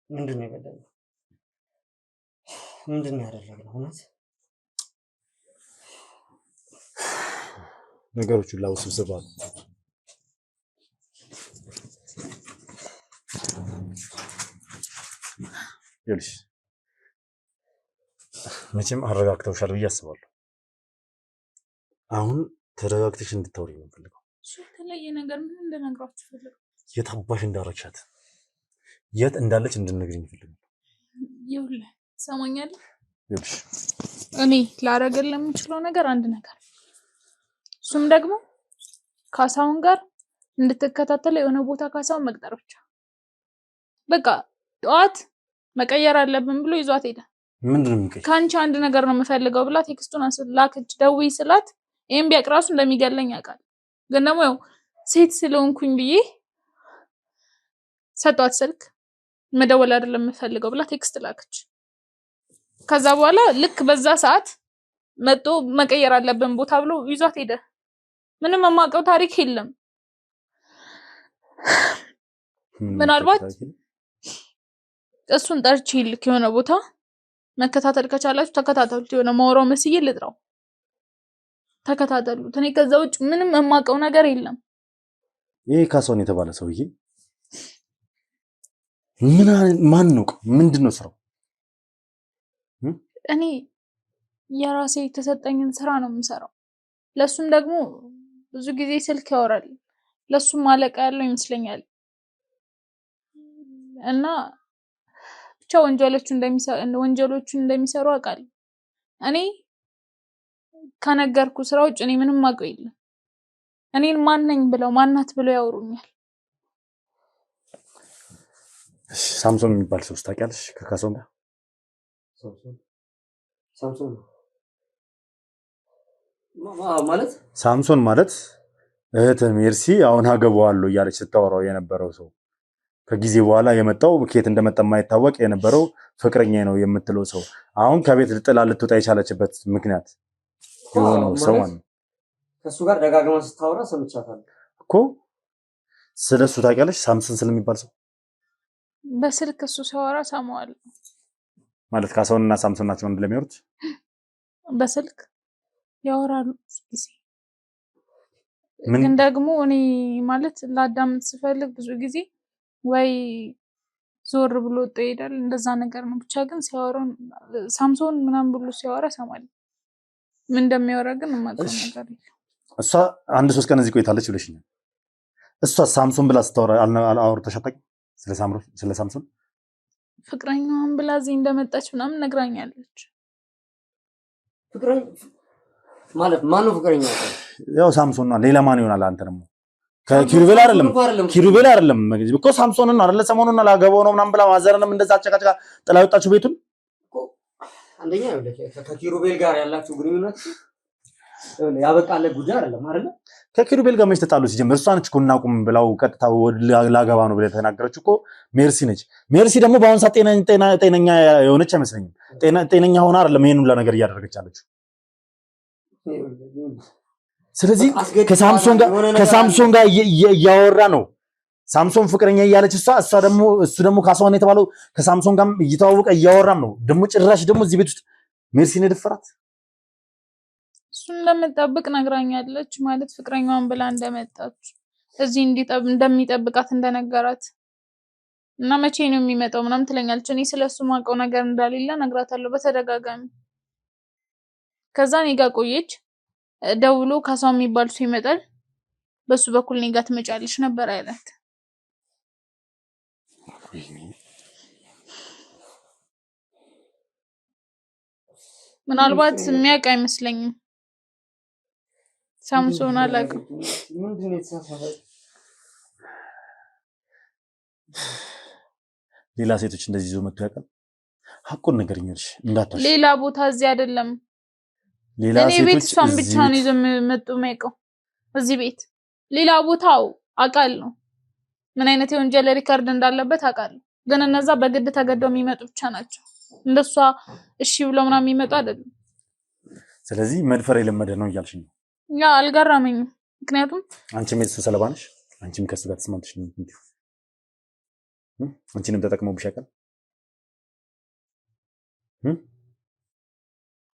ምንድን ነው የበደለው? ምንድን ነው ያደረግነው? እውነት ነገሮች ሁላ ውስብስብ አሉ። ይኸውልሽ መቼም አረጋግተውሻል ብዬ አስባለሁ። አሁን ተረጋግተሽ እንድታወሪ ነው የምፈልገው። የተለየ ነገር ምን እንደነግራችሁ ፈልገው? የት አባሽ እንዳረግሻት የት እንዳለች እንድንነግሪኝ ፈልገው። ይኸውልህ ትሰማኛለህ? ይኸውልሽ እኔ ላደርግልህ የምችለው ነገር አንድ ነገር፣ እሱም ደግሞ ካሳሁን ጋር እንድትከታተለው የሆነ ቦታ ካሳሁን መቅጠር ብቻ። በቃ ጠዋት መቀየር አለብን ብሎ ይዟት ሄደ። ምንድነው የሚቀየር? ከአንቺ አንድ ነገር ነው የምፈልገው ብላ ቴክስቱን ላከች። ደውይ ስላት ይሄን ቢያቅራሱ እንደሚገለኝ ያውቃል፣ ግን ደግሞ ያው ሴት ስለሆንኩኝ ብዬ ሰጧት። ስልክ መደወል አይደለም የምፈልገው ብላ ቴክስት ላከች። ከዛ በኋላ ልክ በዛ ሰዓት መጥቶ መቀየር አለብን ቦታ ብሎ ይዟት ሄደ። ምንም የማውቀው ታሪክ የለም። ምናልባት እሱን ጠርቼ ልክ የሆነ ቦታ መከታተል ከቻላችሁ ተከታተሉት። የሆነ ማውራው መስዬ ልጥራው፣ ተከታተሉት። እኔ ከዛ ውጭ ምንም የማውቀው ነገር የለም። ይሄ ካሳሁን የተባለ ሰውዬ ማን ነው? ምንድነው ስራው? እኔ የራሴ የተሰጠኝን ስራ ነው የምሰራው። ለሱም ደግሞ ብዙ ጊዜ ስልክ ያወራል። ለሱም ማለቃ ያለው ይመስለኛል። እና ብቻ ወንጀሎቹን እንደሚሰሩ አውቃለሁ። እኔ ከነገርኩ ስራ ውጭ እኔ ምንም አውቀው የለም። እኔን ማን ነኝ ብለው ማናት ብለው ያወሩኛል። ሳምሶን የሚባል ሰው ታውቂያለሽ? ከካሳሁን ጋር ሳምሶን ማለት እህት ሜርሲ አሁን አገባዋለሁ እያለች ስታወራው የነበረው ሰው ከጊዜ በኋላ የመጣው ከየት እንደመጣ የማይታወቅ የነበረው ፍቅረኛ ነው የምትለው ሰው አሁን ከቤት ጥላ ልትወጣ የቻለችበት ምክንያት የሆነው ሰው ነው። ከሱ ጋር ደጋግማ ስታወራ ሰምቻታለሁ እኮ። ስለሱ ታውቂያለሽ? ሳምሶን ስለሚባል ሰው በስልክ እሱ ሲያወራ ሰማዋለሁ። ማለት ካሳሁንና ሳምሶን ናቸው አንድ ላይ የሚያወሩት? በስልክ ያወራሉ ጊዜ። ግን ደግሞ እኔ ማለት ላዳምጥ ስፈልግ ብዙ ጊዜ ወይ ዞር ብሎ ወጥቶ ይሄዳል። እንደዛ ነገር ነው። ብቻ ግን ሲያወራ ሳምሶን ምናምን ብሎ ሲያወራ ሰማለሁ። ምን እንደሚያወራ ግን የማውቀው ነገር የለም። እሷ አንድ 3 ቀን እዚህ ቆይታለች ብለሽኛል። እሷ ሳምሶን ብላ ስታወራ አውርተሽ አታውቂም? ስለ ሳምሶን ፍቅረኛዋን ብላ እዚህ እንደመጣች ምናምን ነግራኛለች። ፍቅረኛ ማለት ማን ነው ፍቅረኛው? ያው ሳምሶን ነው። ሌላ ማን ይሆናል? አንተ ደግሞ ከኪሩቤል አይደለም እኮ ሳምሶንን አይደለ? ሰሞኑን ላገባው ነው ምናምን ብላ ማዘርንም እንደዛ አጨቃጨቃ ጥላ ወጣችሁ ቤቱን። አንደኛ ከኪሩቤል ጋር ያላችሁ ግንኙነት ያበቃለ ጉዳይ አይደለም አይደለ? ከኪሩቤል ጋር መች ተጣሉ? ሲጀምር እሷ ነች እኮ እናቁም ብላው ቀጥታ ላገባ ነው ብላ የተናገረችው እኮ ሜርሲ ነች። ሜርሲ ደግሞ በአሁን ሰዓት ጤነኛ የሆነች አይመስለኝም። ጤነኛ ሆና አይደለም ይሄን ሁላ ነገር እያደረገች አለችው። ስለዚህ ከሳምሶን ጋር እያወራ ነው። ሳምሶን ፍቅረኛ እያለች እሱ ደግሞ ካሳሁን የተባለው ከሳምሶን ጋር እየተዋወቀ እያወራም ነው። ደግሞ ጭራሽ ደግሞ እዚህ ቤት ውስጥ ሜርሲን የደፈራት እሱ እንደምጠብቅ ነግራኛለች። ማለት ፍቅረኛዋን ብላ እንደመጣች እዚህ እንደሚጠብቃት እንደነገራት እና መቼ ነው የሚመጣው ምናምን ትለኛለች። እኔ ስለሱ ማውቀው ነገር እንዳሌለ ነግራታለሁ በተደጋጋሚ። ከዛ እኔ ጋር ቆየች። ደውሎ ካሳው የሚባል ሰው ይመጣል፣ በሱ በኩል እኔ ጋር ትመጫለሽ ነበር አይላት። ምናልባት የሚያውቅ አይመስለኝም። ሳምሶን አላውቅም። ሌላ ሴቶች እንደዚህ ይዞ መጥቶ ያውቃል? ሐቁን ንገሪኝ እንዳታሽ። ሌላ ቦታ እዚህ አይደለም። ሌላ ሴቶች ቤት እሷን ብቻ ነው ይዞ መጥቶ የማይቀው። እዚህ ቤት ሌላ ቦታው አውቃለሁ። ምን አይነት የወንጀል ሪካርድ እንዳለበት አውቃለሁ። ግን እነዛ በግድ ተገደው የሚመጡ ብቻ ናቸው። እንደሷ እሺ ብሎ ምናምን የሚመጡ አይደለም። ስለዚህ መድፈር የለመደ ነው እያልሽኝ ነው? ያ አልገረመኝም። ምክንያቱም አንቺም የሱ ሰለባ ነሽ። አንቺም ከሱ ጋር ተስማምተሽ ነው እንዴ? አንቺንም ተጠቅመውብሽ ያውቃል?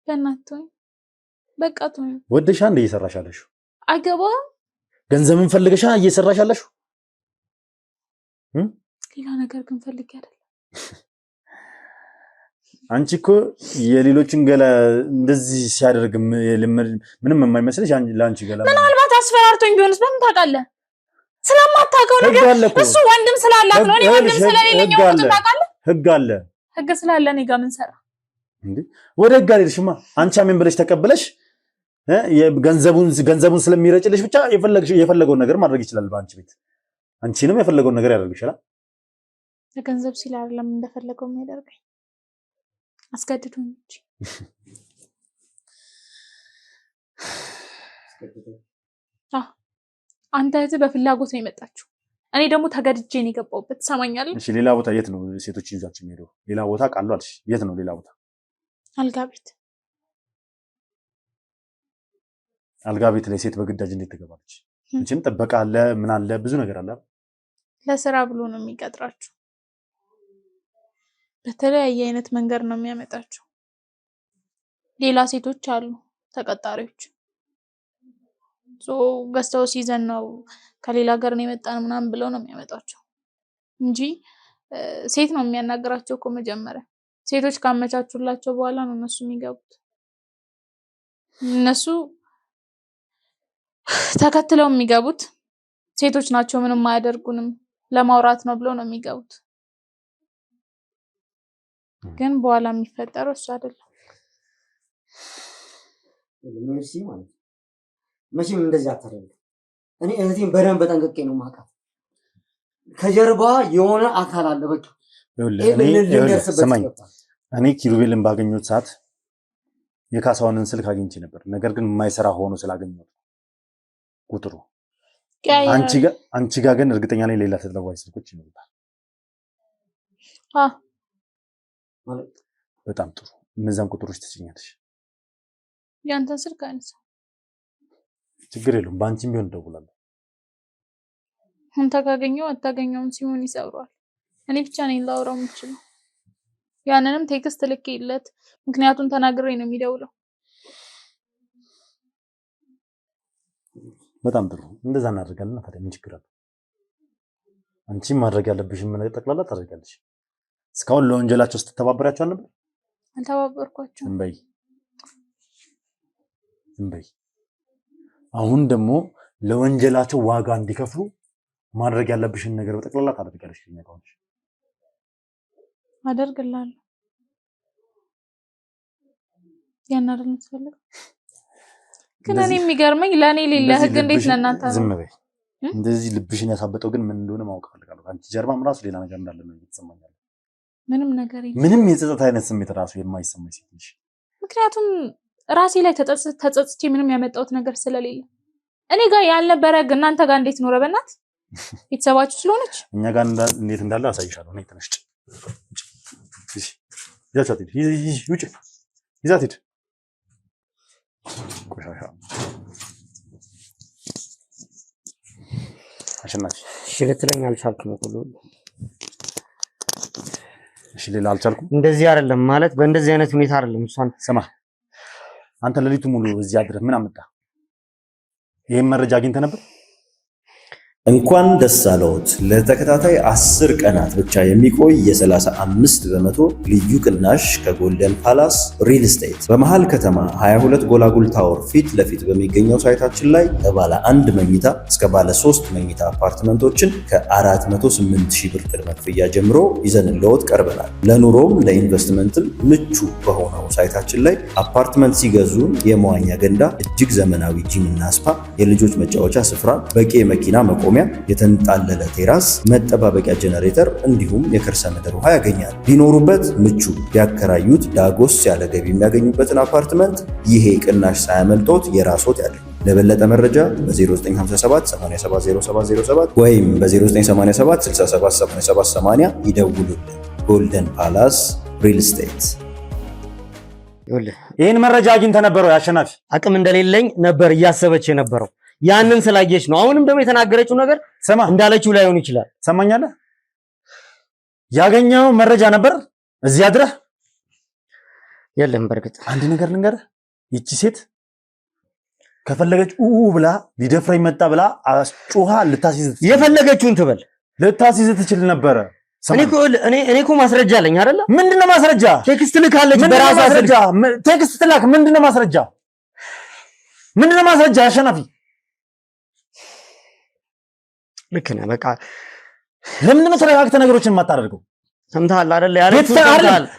በእናትህ በቃ ተወኝ። ወደሻ እንደ እየሰራሽ አለሽ? አገባ ገንዘብን ፈልገሻ እየሰራሽ አለሽ? ሌላ ነገር ግን ፈልጌ አይደለም። አንቺ እኮ የሌሎችን ገላ እንደዚህ ሲያደርግ ምንም የማይመስልሽ ለአንቺ ገላ ምናልባት አስፈራርቶኝ ቢሆንስ በምን ታውቃለህ? ስለማታውቀው ነገር እሱ ወንድም ስላላት ነው። እኔ ወንድም ስለሌለኝ ወንድም ታውቃለህ? ህግ አለ። ህግ ስላለ እኔ ጋር ምን ሰራ እንዴ? ወደ ህግ አልሄድሽማ። አንቺ አሜን ብለሽ ተቀበለሽ ገንዘቡን ስለሚረጭልሽ ብቻ የፈለገውን ነገር ማድረግ ይችላል በአንቺ ቤት። አንቺንም የፈለገውን ነገር ያደርግሻል። ለገንዘብ ሲል አይደለም እንደፈለገው የሚያደርገኝ፣ አስገድዶኝ እንጂ። አንተ እህት በፍላጎት ነው የመጣችው። እኔ ደግሞ ተገድጄ ነው የገባሁበት። ትሰማኛለህ? እሺ፣ ሌላ ቦታ የት ነው ሴቶች ይዟቸው የሚሄደው? ሌላ ቦታ ቃሉ አልሽ። የት ነው ሌላ ቦታ? አልጋ ቤት። አልጋ ቤት ላይ ሴት በግዳጅ እንዴት ትገባለች? እንቺም ጥበቃ አለ፣ ምን አለ፣ ብዙ ነገር አለ። ለስራ ብሎ ነው የሚቀጥራቸው። በተለያየ አይነት መንገድ ነው የሚያመጣቸው። ሌላ ሴቶች አሉ ተቀጣሪዎች። ገዝተው ሲዘን ነው ከሌላ ሀገር ነው የመጣን ምናምን ብለው ነው የሚያመጣቸው እንጂ ሴት ነው የሚያናገራቸው እኮ መጀመሪያ። ሴቶች ካመቻቹላቸው በኋላ ነው እነሱ የሚገቡት። እነሱ ተከትለው የሚገቡት ሴቶች ናቸው። ምንም አያደርጉንም ለማውራት ነው ብለው ነው የሚገቡት። ግን በኋላ የሚፈጠረው እሱ አይደለም። ሜርሲ ማለት መቼም እንደዚህ አታደርግም። እኔ እህቴን በደንብ በጠንቅቄ ነው የማውቃት። ከጀርባ የሆነ አካል አለ። በቃ እኔ ኪሩቤልን ባገኘሁት ሰዓት የካሳውንን ስልክ አግኝቼ ነበር። ነገር ግን የማይሰራ ሆኖ ስላገኘሁት ቁጥሩ አንቺ ጋር ግን እርግጠኛ ነኝ ሌላ ተለዋጭ ስልኮች ይኖሩታል። በጣም ጥሩ። እነዛን ቁጥሮች ትጭኛለሽ። ያንተን ስልክ አይነሳ። ችግር የለውም። በአንቺም ቢሆን እደውላለሁ። አንተ ካገኘው አታገኘውም ሲሆን ይሰብሯል። እኔ ብቻ ነኝ ላወራው የምችለው። ያንንም ቴክስት ልኬለት ምክንያቱም ተናግሬ ነው የሚደውለው። በጣም ጥሩ። እንደዛ እናደርጋለን። ታዲያ ምን ችግር አለ? አንቺም ማድረግ ያለብሽን ምን ጠቅላላ ታደርጋለሽ። እስካሁን ለወንጀላቸው ስትተባበራቸው ነበር? አልተባበርኳቸውም። እንበይ ዝም በይ። አሁን ደግሞ ለወንጀላቸው ዋጋ እንዲከፍሉ ማድረግ ያለብሽን ነገር በጠቅላላ ታደርጊያለሽ። ከሆነሽ አደርግልሃለሁ። ያን አይደል የምትፈልገው? ግን እኔ የሚገርመኝ ለኔ ሌላ ህግ እንዴት ለእናንተ ነው? ዝም በይ። እንደዚህ ልብሽን ያሳበጠው ግን ምን እንደሆነ ማወቅ ፈልጋለሁ። አንቺ ጀርባም ራሱ ሌላ ነገር እንዳለ ነው እየተሰማኝ ያለው። ምንም ነገር ምንም የጸጸት አይነት ስሜት ራሱ የማይሰማኝ ሴት ነሽ። ምክንያቱም ራሴ ላይ ተጸጽቼ ምንም ያመጣሁት ነገር ስለሌለ እኔ ጋር ያልነበረ ህግ እናንተ ጋር እንዴት ኖረ? በእናት ቤተሰባችሁ ስለሆነች እኛ ጋር እንዴት እንዳለ አሳይሻለሁ። እኔ ተነሽ እሺ፣ ይዛት ሂድ፣ ውጪ፣ ይዛት ሂድ። ቆሻሻ አሸናፊ። እሺ ልትለኝ አልቻልኩም እኮ ሉል። እሺ ሌላ አልቻልኩም። እንደዚህ አይደለም ማለት በእንደዚህ አይነት ሁኔታ አይደለም። እሷን ስማ፣ አንተ ሌሊቱ ሙሉ እዚህ አድረህ ምን አመጣ? ይሄን መረጃ አግኝተህ ነበር? እንኳን ደስ አለዎት! ለተከታታይ 10 ቀናት ብቻ የሚቆይ የ35 በመቶ ልዩ ቅናሽ ከጎልደን ፓላስ ሪል ስቴት በመሃል ከተማ 22 ጎላጉል ታወር ፊት ለፊት በሚገኘው ሳይታችን ላይ ከባለ 1 መኝታ እስከ ባለ 3 መኝታ አፓርትመንቶችን ከ408,000 ብር ቅድመ ክፍያ ጀምሮ ይዘንልዎት ቀርበናል። ለኑሮም ለኢንቨስትመንትም ምቹ በሆነው ሳይታችን ላይ አፓርትመንት ሲገዙ የመዋኛ ገንዳ፣ እጅግ ዘመናዊ ጂም እና ስፓ፣ የልጆች መጫወቻ ስፍራ፣ በቂ የመኪና መቆሚያ፣ የተንጣለለ ቴራስ፣ መጠባበቂያ ጄኔሬተር እንዲሁም የከርሰ ምድር ውሃ ያገኛል። ቢኖሩበት ምቹ፣ ቢያከራዩት ዳጎስ ያለ ገቢ የሚያገኙበትን አፓርትመንት ይሄ ቅናሽ ሳያመልጦት የራስዎት ያድርጉ። ለበለጠ መረጃ በ0957 870707 ወይም በ0987 678780 ይደውሉልን። ጎልደን ፓላስ ሪል ስቴት። ይህን መረጃ አግኝተህ ነበረው? አሸናፊ አቅም እንደሌለኝ ነበር እያሰበች የነበረው። ያንን ስላየች ነው። አሁንም ደግሞ የተናገረችው ነገር ሰማ እንዳለችው ላይሆን ይችላል። ሰማኛለህ? ያገኘው መረጃ ነበር እዚህ አድረህ? የለም። በርግጥ አንድ ነገር ልንገርህ፣ ይቺ ሴት ከፈለገች ብላ ሊደፍረኝ መጣ ብላ አስጩሃ ልታሲዝ የፈለገችውን ትበል ልታሲዝ ትችል ነበረ። እኔ እኮ ማስረጃ አለኝ አይደለ? ምንድነው ማስረጃ? ቴክስት ልካለች በራሷ ማስረጃ። ቴክስት ትላክ። ምንድነው ማስረጃ? ምንድነው ማስረጃ? አሸናፊ ልክ ነህ። በቃ ለምንድነው ተረጋግተህ ነገሮችን የማታደርገው? ሰምተሃል አይደል? ያለችው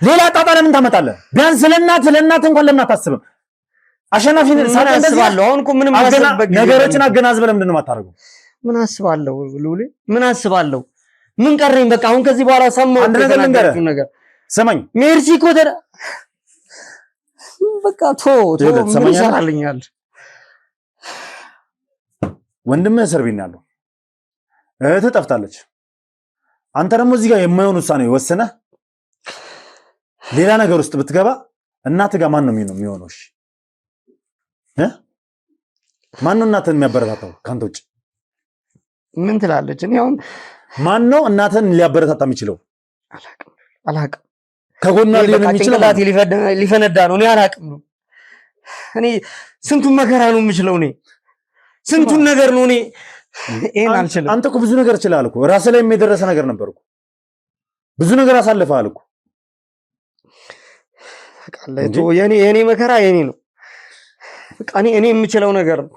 ሌላ ጣጣ ለምን ታመጣለህ? ቢያንስ ለእናትህ እንኳን ለምን አታስብም? አሸናፊ አስባለሁ። አሁን እኮ ምንም ነገሮችን አገናዝበህ ለምንድን ነው የማታደርገው? ምን አስባለሁ ሉሌ? ምን አስባለሁ? ምን ቀረኝ? በቃ አሁን ከዚህ በኋላ ሰማሁ ነገር ስማኝ። ሜርሲ እኮ በቃ ምን ይሰራልኛል? ወንድምህ እስር ቤት ነው ያለው። እህትህ ጠፍታለች። አንተ ደግሞ እዚህ ጋር የማይሆን ውሳኔ ወስነህ ሌላ ነገር ውስጥ ብትገባ እናትህ ጋር ማን ነው የሚሆነው? እሺ ማን ነው እናትህን የሚያበረታታው ካንተ ውጭ? ምን ትላለች? እኔ አሁን ማን ነው እናትህን ሊያበረታታ የሚችለው? አላቅም። ከጎኗ ሊሆን የሚችለው ሊፈነዳ ነው። እኔ አላቅም። እኔ ስንቱን መከራ ነው የምችለው። እኔ ስንቱን ነገር ነው እኔ ይሄን አልችልም። አንተ እኮ ብዙ ነገር ችለሃል እኮ። ራስህ ላይ የደረሰ ነገር ነበር እኮ። ብዙ ነገር አሳልፈሃል እኮ። የኔ መከራ የኔ ነው። በቃ እኔ የምችለው ነገር ነው።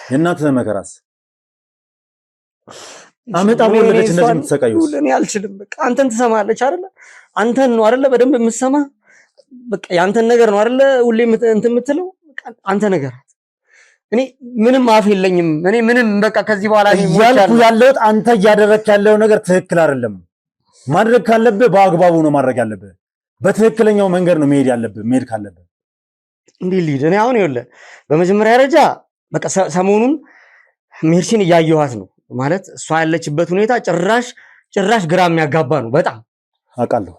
የእናትህ መከራስ አመጣ ወለደች እንደዚህ የምትሰቃየው? እኔ አልችልም። በቃ አንተን ትሰማለች አይደለ? አንተን ነው አይደለ? በደንብ የምትሰማ በቃ ያንተን ነገር ነው አይደለ? ሁሌ እንትን የምትለው አንተ ነገር እኔ ምንም አፍ የለኝም። እኔ ምንም በቃ ከዚህ በኋላ እያልኩ ያለሁት አንተ እያደረግክ ያለው ነገር ትክክል አይደለም። ማድረግ ካለብህ በአግባቡ ነው ማድረግ ያለብህ። በትክክለኛው መንገድ ነው መሄድ ካለብህ እንዲህ ሊድ እኔ አሁን ይኸውልህ፣ በመጀመሪያ ደረጃ በቃ ሰሞኑን ሜርሲን እያየኋት ነው ማለት እሷ ያለችበት ሁኔታ ጭራሽ ግራ የሚያጋባ ነው። በጣም አውቃለሁ።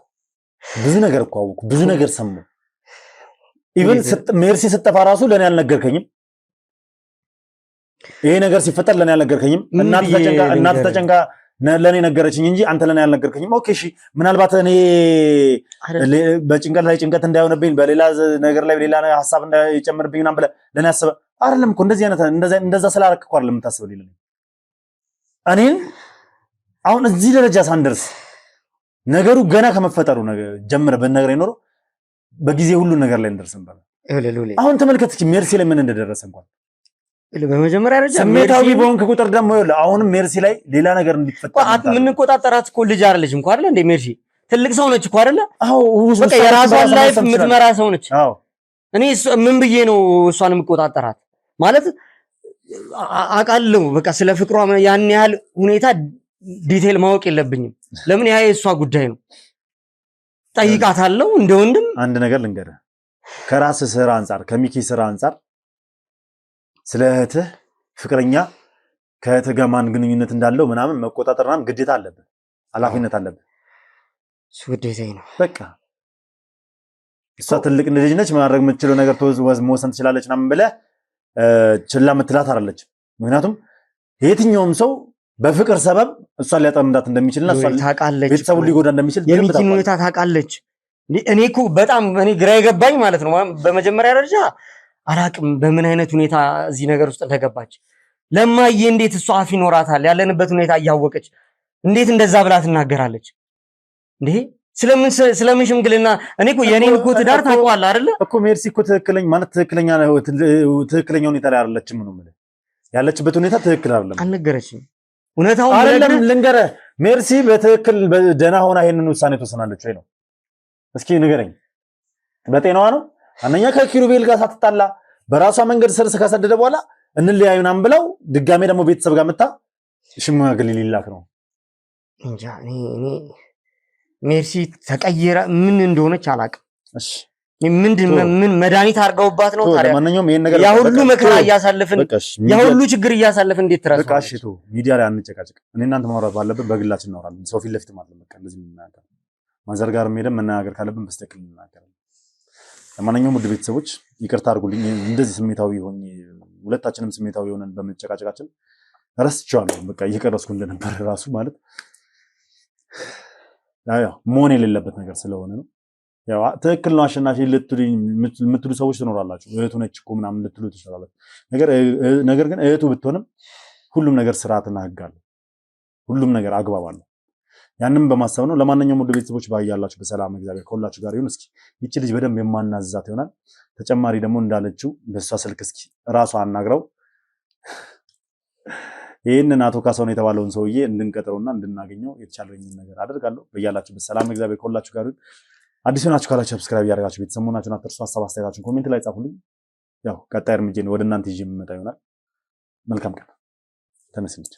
ብዙ ነገር እኮ አወኩ፣ ብዙ ነገር ሰማሁ። ኢቭን ሜርሲ ስትጠፋ ራሱ ለኔ አልነገርከኝም። ይሄ ነገር ሲፈጠር ለኔ አልነገርከኝም። እናት ተጨንቃ ለኔ ነገረችኝ እንጂ አንተ ለኔ አልነገርከኝም። ኦኬ እሺ፣ ምናልባት እኔ በጭንቀት ላይ ጭንቀት እንዳይሆንብኝ በሌላ ነገር ላይ ሌላ ሐሳብ እንዳይጨምርብኝ ምናምን ብለህ ለኔ አስበህ አይደለም እኮ እንደዛ ስላደረክ እኮ አይደለም የምታስበው። እኔን አሁን እዚህ ደረጃ ሳንደርስ ነገሩ ገና ከመፈጠሩ ጀምረህ ብትነግረኝ ኖሮ በጊዜ ሁሉ ነገር ላይ እንደርስ ነበር። አሁን ተመልከት እስኪ ሜርሲ ላይ ምን እንደደረሰ እንኳን በመጀመሪያ ደረጃ ስሜታዊ በሆንክ ቁጥር ደግሞ አሁንም ሜርሲ ላይ ሌላ ነገር እንዲፈጠር የምንቆጣጠራት እኮ ልጅ አይደለችም እኮ አይደለ እንደ ሜርሲ ትልቅ ሰው ነች እኮ አይደለ? አዎ በቃ የራሷን ላይፍ የምትመራ ሰው ነች። አዎ እኔ ምን ብዬ ነው እሷን የምቆጣጠራት? ማለት አውቃለሁ በቃ ስለ ፍቅሯ ያን ያህል ሁኔታ ዲቴል ማወቅ የለብኝም። ለምን ያ የእሷ ጉዳይ ነው። ጠይቃታለሁ እንደ ወንድም። አንድ ነገር ልንገርህ፣ ከራስ ስራ አንፃር ከሚኪ ስራ አንፃር ስለ እህትህ ፍቅረኛ ከእህትህ ጋር ማን ግንኙነት እንዳለው ምናምን መቆጣጠርናም ግዴታ አለብህ፣ ኃላፊነት አለብህ። እሱ ግዴታዬ ነው በቃ። እሷ ትልቅ ልጅ ነች፣ ማድረግ የምትችለው ነገር መወሰን ትችላለች ምናምን ብለህ ችላ የምትላት አይደለች። ምክንያቱም የትኛውም ሰው በፍቅር ሰበብ እሷን ሊያጠምዳት እንደሚችልና እሷን ታውቃለች፣ ቤተሰቡን ሊጎዳ እንደሚችል የሚኪን ሁኔታ ታውቃለች። እኔ እኮ በጣም እኔ ግራ የገባኝ ማለት ነው በመጀመሪያ ደረጃ አላቅም በምን አይነት ሁኔታ እዚህ ነገር ውስጥ እንደገባች። ለማዬ እንዴት እሷ አፍ ይኖራታል? ያለንበት ሁኔታ እያወቀች እንዴት እንደዛ ብላ ትናገራለች እንዴ? ስለምን ሽምግልና? እኔ እኮ የኔን እኮ ትዳር ታውቀዋለህ አይደለ እኮ ሜርሲ እኮ ትክክለኛ ሁኔታ ላይ አይደለችም ነው የምልህ። ያለችበት ሁኔታ ትክክል አይደለም። አልነገረችም እውነታውን አይደለም። ልንገርህ ሜርሲ በትክክል ደህና ሆና ይሄንን ውሳኔ ትወስናለች ወይ ነው? እስኪ ንገረኝ። በጤናዋ ነው? አንደኛ ከኪሩቤል ጋር ሳትጣላ በራሷ መንገድ ስር ከሰደደ በኋላ እንለያዩ ምናምን ብለው ድጋሜ ደግሞ ቤተሰብ ጋር መጣ ሽማግሌ ሊላክ ነው እንጃ። እኔ ሜርሲ ተቀየረ ምን እንደሆነች አላውቅም። እሺ ምን መድኃኒት አድርገውባት ነው ታዲያ? ማንኛውም ይሄን ነገር ያ ሁሉ መከራ እያሳለፍን ያ ሁሉ ችግር እያሳለፍን እንዴት ትረሳለህ? በቃ እሺ ቶ ሚዲያ ላይ አንጨቃጨቅ። እኔ እናንተ ማውራት ባለብን በግላችን እናወራለን። ሰው ፊት ለፊት ማለት በቃ እንደዚህ የምናገር ማዘር ጋር ሄደን መናገር ካለብን በስተክል እንናገራለን። ለማንኛውም ውድ ቤተሰቦች ይቅርታ አድርጉልኝ። እንደዚህ ስሜታዊ ሆኜ ሁለታችንም ስሜታዊ ሆነን በመጨቃጨቃችን ረስቼዋለሁ። በቃ እየቀረስኩ እንደነበር ራሱ ማለት ያው መሆን የሌለበት ነገር ስለሆነ ነው። ያው ትክክል ነው አሸናፊ የምትሉ ሰዎች ትኖራላችሁ። እህቱ ነች እኮ ምናምን ልትሉ ትችላላችሁ። ነገር ግን እህቱ ብትሆንም ሁሉም ነገር ስርዓትና ህግ አለው። ሁሉም ነገር አግባብ አለው። ያንንም በማሰብ ነው። ለማንኛውም ወደ ቤተሰቦች ባያላችሁ በሰላም እግዚአብሔር ከሁላችሁ ጋር ይሁን። እስኪ ይቺ ልጅ በደንብ የማናዝዛት ይሆናል። ተጨማሪ ደግሞ እንዳለችው በሷ ስልክ እስኪ ራሷ አናግረው ይሄንን አቶ ካሳሁን የተባለውን ሰውዬ እንድንቀጥረውና እንድናገኘው የተቻለኝን ነገር አደርጋለሁ። በያላችሁ በሰላም እግዚአብሔር ከሁላችሁ ጋር ይሁን። አዲስ ሆናችሁ ካላችሁ ሰብስክራይብ ያደርጋችሁ ቤተሰብ መሆናችሁን አትርሱ። ሀሳብ አስተያየታችሁን ኮሜንት ላይ ጻፉልኝ። ያው ቀጣይ እርምጃ ወደ እናንተ ይዤ የምመጣ ይሆናል። መልካም ቀን። ተነስልኝ።